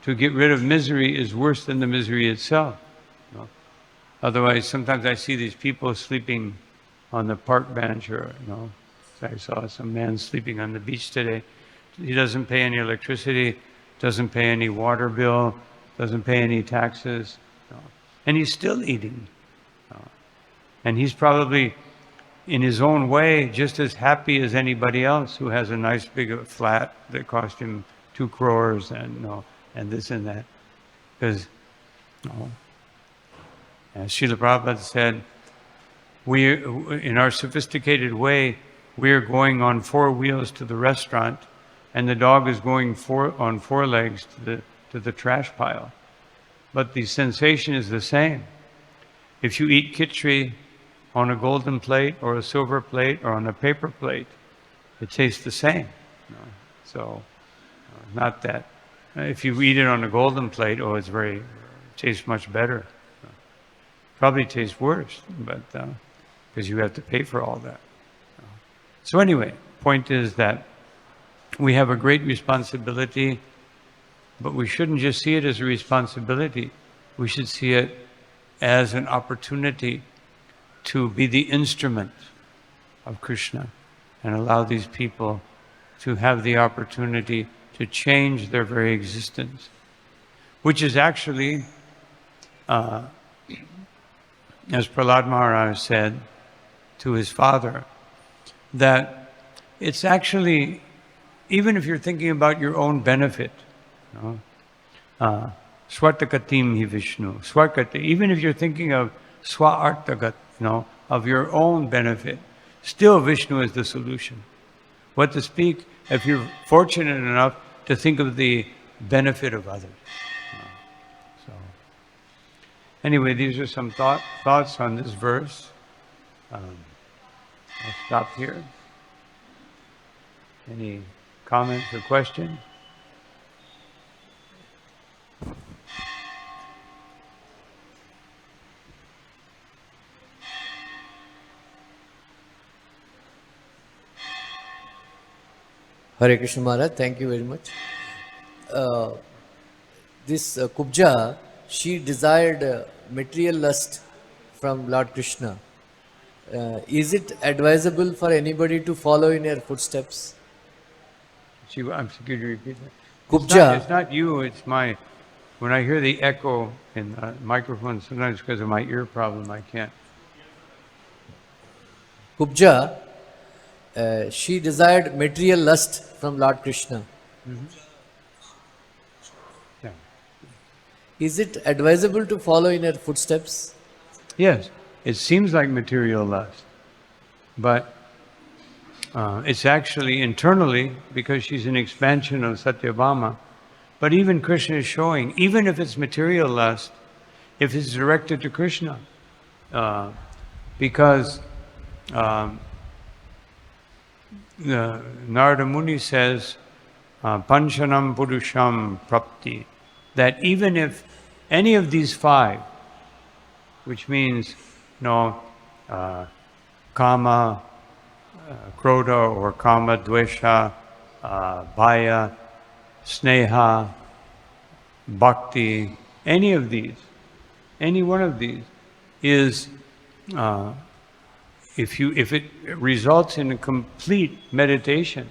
to get rid of misery is worse than the misery itself. Otherwise, sometimes I see these people sleeping on the park bench, or I saw some man sleeping on the beach today. He doesn't pay any electricity, doesn't pay any water bill, doesn't pay any taxes, and he's still eating. And he's probably, in his own way, just as happy as anybody else who has a nice big flat that cost him 2 crores and this and that. Because, as Srila Prabhupada said, in our sophisticated way, we're going on 4 wheels to the restaurant, and the dog is going on 4 legs to the trash pile. But the sensation is the same. If you eat khichdi on a golden plate or a silver plate or on a paper plate, it tastes the same. So, not that. If you eat it on a golden plate, it tastes much better. Probably tastes worse, but because you have to pay for all that. So anyway, point is that we have a great responsibility, but we shouldn't just see it as a responsibility. We should see it as an opportunity to be the instrument of Krishna and allow these people to have the opportunity to change their very existence, which is actually, as Prahlad Maharaj said to his father, that it's actually, even if you're thinking about your own benefit, Swartakatim hi Vishnu, Swarkati, even if you're thinking of Swa-artagat, of your own benefit, still Vishnu is the solution. What to speak if you're fortunate enough to think of the benefit of others. So, anyway, these are some thoughts on this verse. I'll stop here. Any comments or questions? Hare Krishna Maharaj, thank you very much. This Kubja, she desired material lust from Lord Krishna. Is it advisable for anybody to follow in her footsteps? I'm sorry, could you repeat that? Kubja. It's not you, it's my, when I hear the echo in the microphone, sometimes because of my ear problem, I can't. Kubja, she desired material lust from Lord Krishna. Mm-hmm. Yeah. Is it advisable to follow in her footsteps? Yes, it seems like material lust, but it's actually internally, because she's an expansion of Satyabhama. But even Krishna is showing, even if it's material lust, if it's directed to Krishna, because Narada Muni says, Panchanam Purusham Prapti, that even if any of these 5, which means, Kama, Krodha or Kama, Dvesha, Bhaya, Sneha, Bhakti, any of these, any one of these is, if it results in a complete meditation,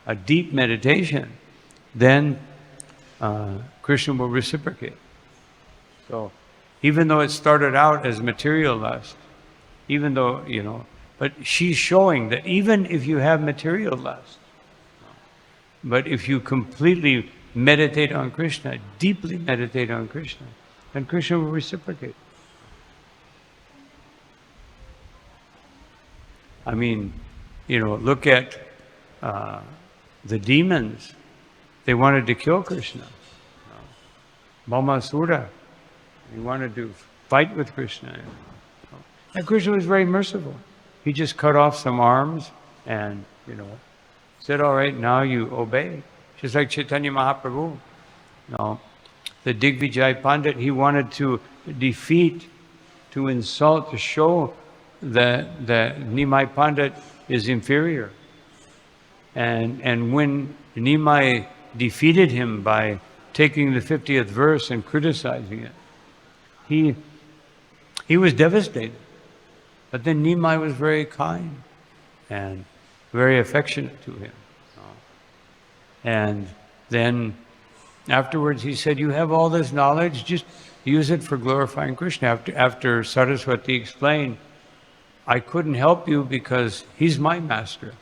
a deep meditation, then Krishna will reciprocate. So, even though it started out as material lust, even though, but she's showing that even if you have material lust, but if you completely meditate on Krishna, deeply meditate on Krishna, and Krishna will reciprocate. I mean, look at the demons. They wanted to kill Krishna. Bhamasura, he wanted to fight with Krishna. And Krishna was very merciful. He just cut off some arms and, said, all right, now you obey. Just like Chaitanya Mahaprabhu. The Digvijay Pandit, he wanted to defeat, to insult, to show that Nimai Pandit is inferior. And when Nimai defeated him by taking the 50th verse and criticizing it, he was devastated. But then Nimai was very kind and very affectionate to him. And then afterwards he said, you have all this knowledge, just use it for glorifying Krishna. After Saraswati explained, I couldn't help you because he's my master.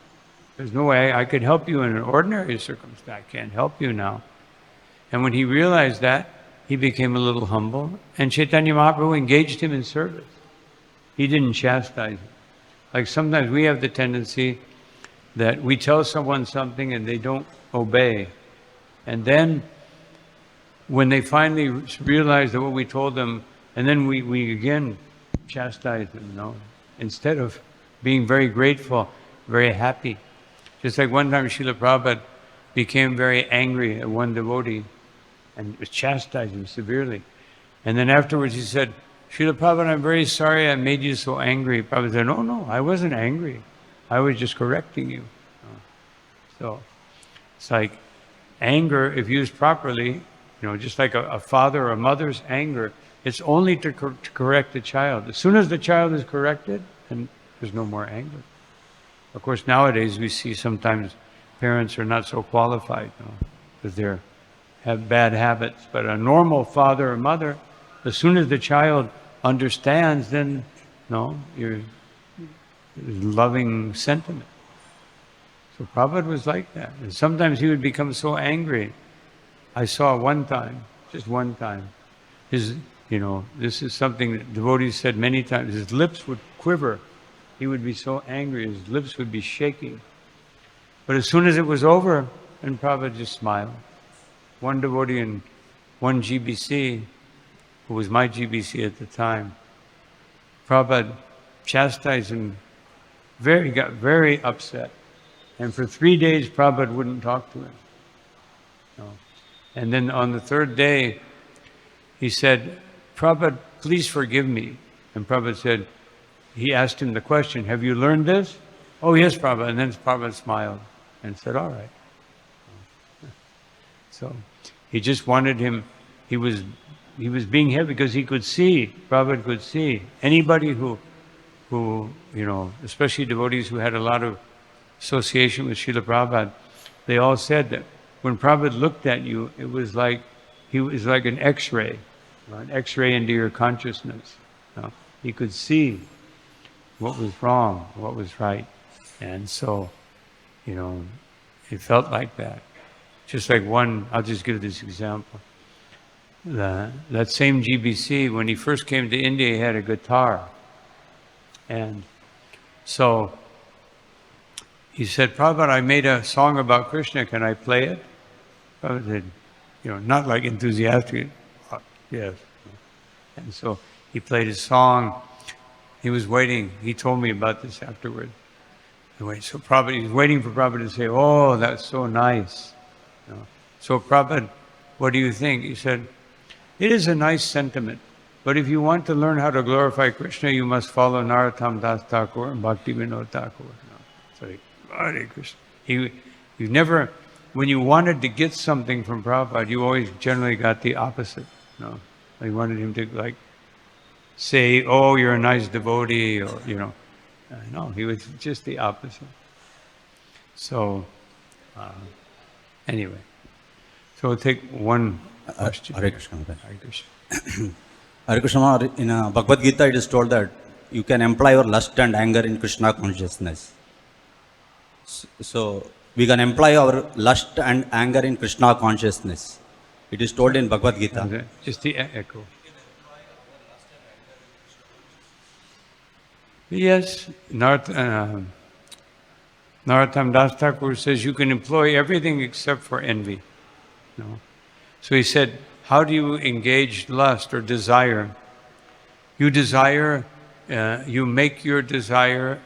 There's no way I could help you in an ordinary circumstance. I can't help you now. And when he realized that, he became a little humble, and Chaitanya Mahaprabhu engaged him in service. He didn't chastise him. Like sometimes we have the tendency that we tell someone something and they don't obey. And then when they finally realize that what we told them, and then we again chastise them, instead of being very grateful, very happy. Just like one time Srila Prabhupada became very angry at one devotee and chastised him severely. And then afterwards he said, Srila Prabhupada, I'm very sorry I made you so angry. Prabhupada said, no, I wasn't angry. I was just correcting you. So it's like anger, if used properly, just like a father or a mother's anger, it's only to correct the child. As soon as the child is corrected, then there's no more anger. Of course, nowadays we see sometimes parents are not so qualified because they have bad habits. But a normal father or mother, as soon as the child understands, then you're loving sentiment. So Prabhupada was like that. And sometimes he would become so angry. I saw just one time, this is something that devotees said many times, his lips would quiver. He would be so angry, his lips would be shaking. But as soon as it was over, then Prabhupada just smiled. One devotee in one GBC, who was my GBC at the time, Prabhupada chastised him, got very upset. And for 3 days, Prabhupada wouldn't talk to him. And then on the third day, he said, Prabhupada, please forgive me. And Prabhupada said, he asked him the question, have you learned this? Oh, yes, Prabhupada. And then Prabhupada smiled and said, all right. So he just wanted him, he was being heavy because he could see, Prabhupada could see. Anybody who especially devotees who had a lot of association with Srila Prabhupada, they all said that when Prabhupada looked at you, it was like, he was like an X-ray into your consciousness. He could see what was wrong, what was right. And so, it felt like that. Just like I'll just give this example. That same GBC, when he first came to India, he had a guitar. And so he said, Prabhupada, I made a song about Krishna, can I play it? Prabhupada said, not like enthusiastic, yes. And so he played his song. He was waiting. He told me about this afterward. So Prabhupada, he was waiting for Prabhupada to say, oh, that's so nice. So Prabhupada, what do you think? He said, it is a nice sentiment, but if you want to learn how to glorify Krishna, you must follow Narottam Das Thakur and Bhakti Vinod Thakur. It's like, Hare Krishna. When you wanted to get something from Prabhupada, you always generally got the opposite. You wanted him to say, oh, you're a nice devotee, or, no, he was just the opposite. So, anyway, so we'll take one question. Hare Krishna. Hare Krishna. Hare Krishna, in Bhagavad-gita it is told that you can employ your lust and anger in Krishna consciousness. So, we can employ our lust and anger in Krishna consciousness. It is told in Bhagavad-gita. Just the echo. Yes, Narottam Das Thakur says you can employ everything except for envy. No. So he said, how do you engage lust or desire? You desire, you make your desire,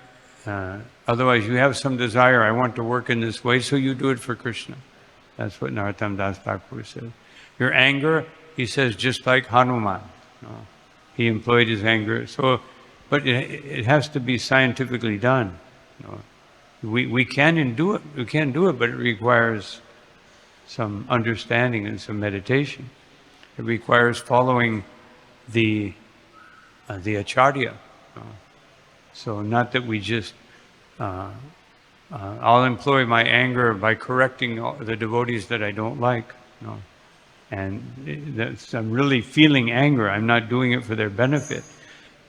otherwise you have some desire, I want to work in this way, so you do it for Krishna. That's what Narottam Das Thakur said. Your anger, he says, just like Hanuman. No. He employed his anger. So, but it has to be scientifically done. No. We can do it. We can do it, but it requires some understanding and some meditation. It requires following the acharya. So not that we just, I'll employ my anger by correcting the devotees that I don't like. No. And I'm really feeling anger. I'm not doing it for their benefit.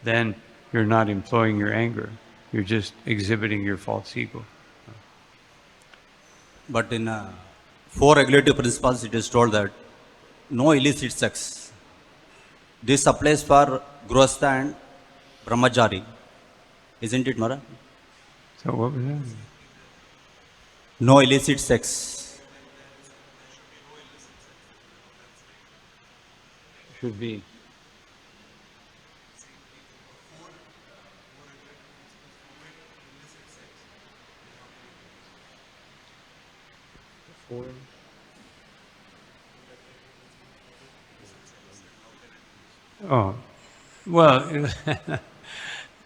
Then you're not employing your anger. You're just exhibiting your false ego. But in 4 regulative principles, it is told that no illicit sex. This applies for Grihastha and Brahmachari. Isn't it, Maharaj? So what was that? No illicit sex. Should be. Oh, well,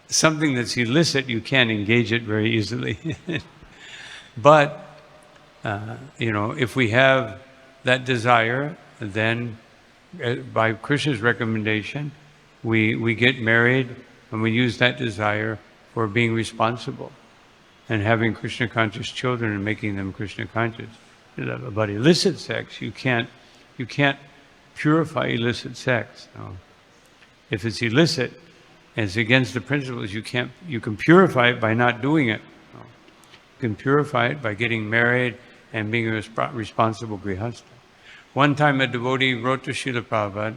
something that's illicit, you can't engage it very easily. But, if we have that desire, then by Krishna's recommendation, we get married and we use that desire for being responsible and having Krishna conscious children and making them Krishna conscious. About illicit sex, you can't purify illicit sex. No. If it's illicit, and it's against the principles, you can purify it by not doing it. No. You can purify it by getting married and being a responsible grihastha. One time a devotee wrote to Srila Prabhupada,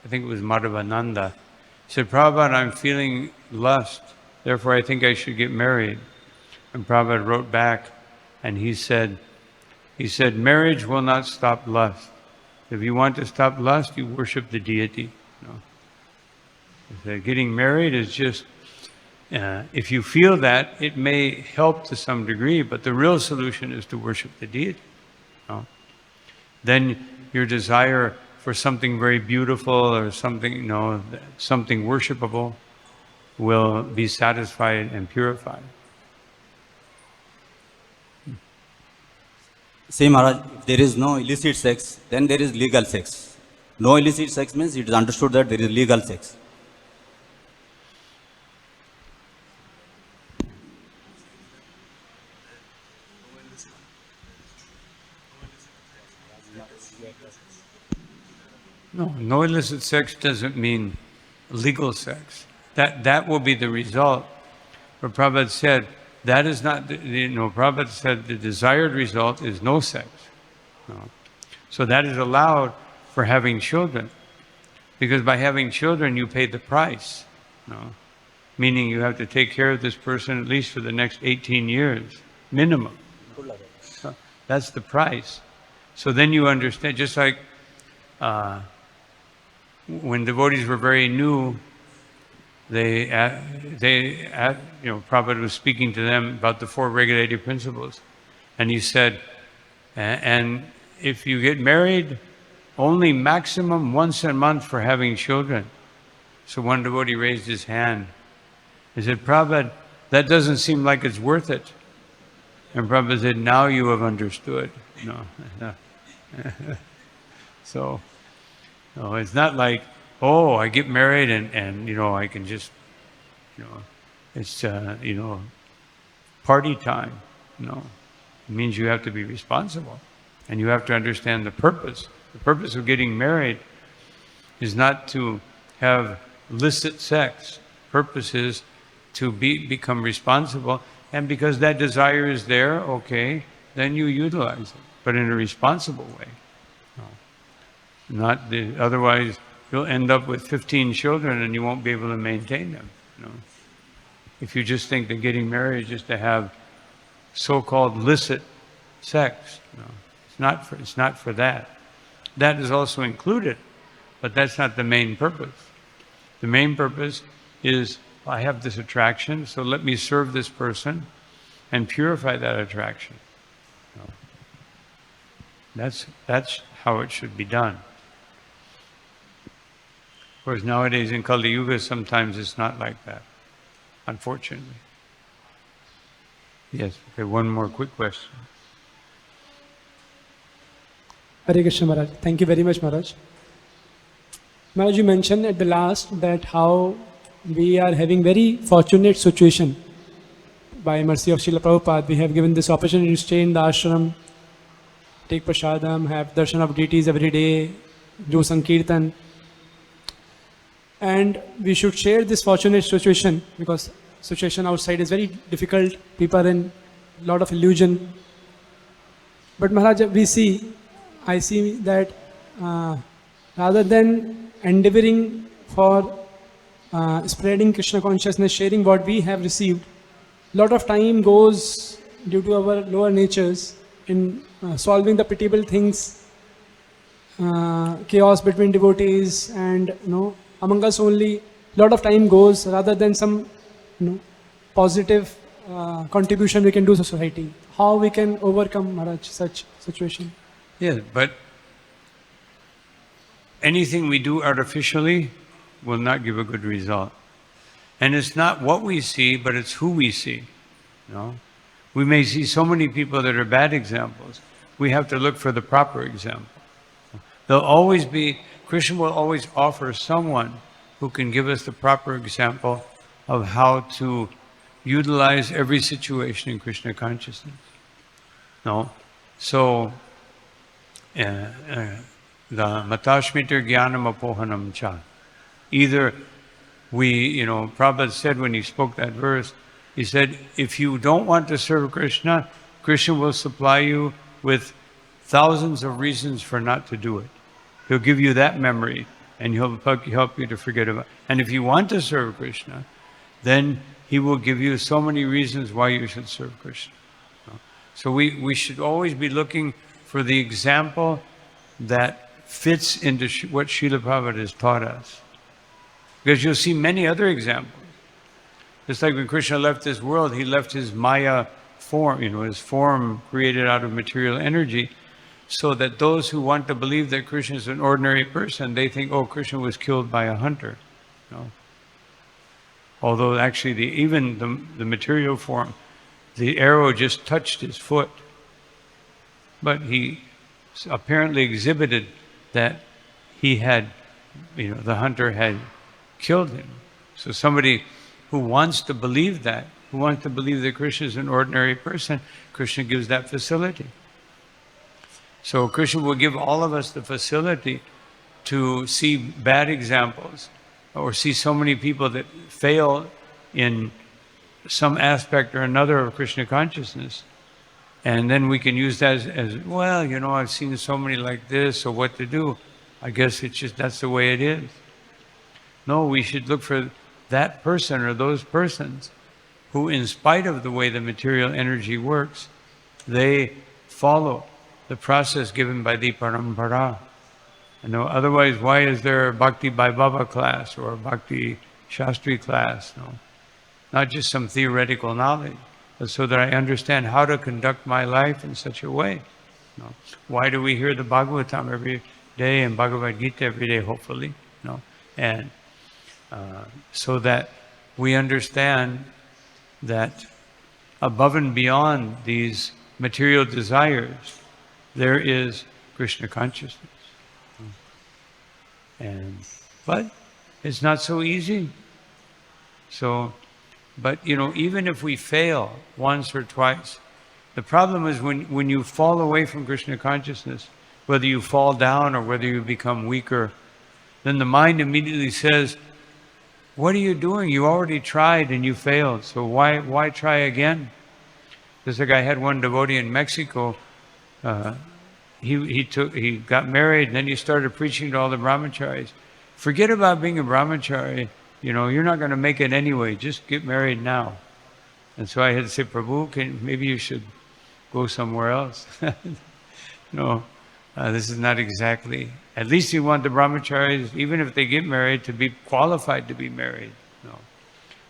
I think it was Madhavananda, he said, Prabhupada, I'm feeling lust, therefore I think I should get married. And Prabhupada wrote back and he said, marriage will not stop lust. If you want to stop lust, you worship the deity. No. He said, getting married is just, if you feel that, it may help to some degree, but the real solution is to worship the deity. No. Then your desire for something very beautiful or something, something worshipable will be satisfied and purified. See, Maharaj, if there is no illicit sex, then there is legal sex. No illicit sex means it is understood that there is legal sex. No illicit sex doesn't mean legal sex. That will be the result. But Prabhupada said, that is not, Prabhupada said the desired result is no sex. No. So that is allowed for having children. Because by having children, you pay the price. No. Meaning you have to take care of this person at least for the next 18 years, minimum. So that's the price. So then you understand, just like when devotees were very new, Prabhupada was speaking to them about the 4 regulative principles. And he said, and if you get married, only maximum once a month for having children. So one devotee raised his hand. He said, Prabhupada, that doesn't seem like it's worth it. And Prabhupada said, now you have understood. No. So, no, it's not like, I get married and I can just, it's, party time. No. It means you have to be responsible. And you have to understand the purpose. The purpose of getting married is not to have illicit sex. Purpose is to become responsible. And because that desire is there, okay, then you utilize it. But in a responsible way. No. Otherwise, you'll end up with 15 children and you won't be able to maintain them. If you just think that getting married is just to have so-called licit sex, it's not for that. That is also included, but that's not the main purpose. The main purpose is, I have this attraction, so let me serve this person and purify that attraction. That's how it should be done. Of course, nowadays in Kali Yuga, sometimes it's not like that, unfortunately. Yes, okay, one more quick question. Hare Krishna Maharaj. Thank you very much, Maharaj. Maharaj, you mentioned at the last that how we are having very fortunate situation. By mercy of Srila Prabhupada, we have given this opportunity to stay in the ashram, take prasadam, have darshan of deities every day, do sankirtan. And we should share this fortunate situation because situation outside is very difficult. People are in a lot of illusion. But Maharaj, I see that rather than endeavoring for spreading Krishna consciousness, sharing what we have received, a lot of time goes due to our lower natures in solving the pitiable things, chaos between devotees and among us only. A lot of time goes rather than some positive contribution we can do to society. How we can overcome, Maharaj, such situation? Yes, but anything we do artificially will not give a good result. And it's not what we see, but it's who we see. We may see so many people that are bad examples. We have to look for the proper example. Krishna will always offer someone who can give us the proper example of how to utilize every situation in Krishna consciousness. So, the matashmitir jnanam apohanam cha. Either Prabhupada said when he spoke that verse, he said, if you don't want to serve Krishna, Krishna will supply you with thousands of reasons for not to do it. He'll give you that memory and he'll help you to forget about it. And if you want to serve Krishna, then he will give you so many reasons why you should serve Krishna. So we should always be looking for the example that fits into what Srila Prabhupada has taught us. Because you'll see many other examples. Just like when Krishna left this world, he left his Maya form, his form created out of material energy, so that those who want to believe that Krishna is an ordinary person, they think, oh, Krishna was killed by a hunter. Although actually even the material form, the arrow just touched his foot. But he apparently exhibited that he had, the hunter had killed him. So somebody who wants to believe that, who wants to believe that Krishna is an ordinary person, Krishna gives that facility. So Krishna will give all of us the facility to see bad examples or see so many people that fail in some aspect or another of Krishna consciousness. And then we can use that as well, I've seen so many like this, so what to do? I guess that's the way it is. No, we should look for that person or those persons who, in spite of the way the material energy works, they follow the process given by the parampara. Otherwise, why is there a Bhakti by Baba class or a Bhakti Shastri class? Not just some theoretical knowledge, but so that I understand how to conduct my life in such a way. Why do we hear the Bhagavatam every day and Bhagavad-gita every day, hopefully? And so that we understand that above and beyond these material desires, there is Krishna consciousness. But it's not so easy. But even if we fail once or twice, the problem is when you fall away from Krishna consciousness, whether you fall down or whether you become weaker, then the mind immediately says, what are you doing? You already tried and you failed, so why try again? Just like I had one devotee in Mexico, he got married and then he started preaching to all the brahmacharis. Forget about being a brahmachari. you're not going to make it anyway. Just get married now. And so I had to say, Prabhu, maybe you should go somewhere else. No, this is not exactly. At least you want the brahmacharis, even if they get married, to be qualified to be married. No.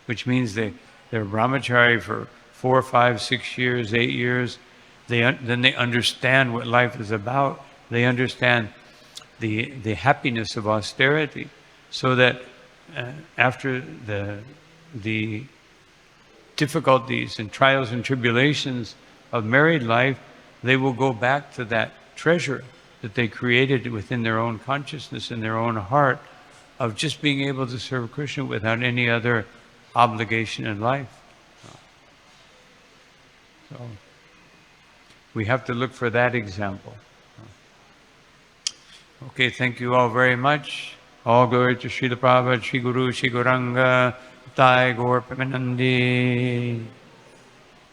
Which means they're brahmachari for 4, 5, 6 years, 8 years. Then they understand what life is about. They understand the happiness of austerity, so that after the difficulties and trials and tribulations of married life, they will go back to that treasure that they created within their own consciousness, in their own heart, of just being able to serve Krishna without any other obligation in life. So we have to look for that example. Okay, thank you all very much. All glory to Srila Prabhupada, Sri Guru, Sri Gauranga, Thai Gaur Premanandi.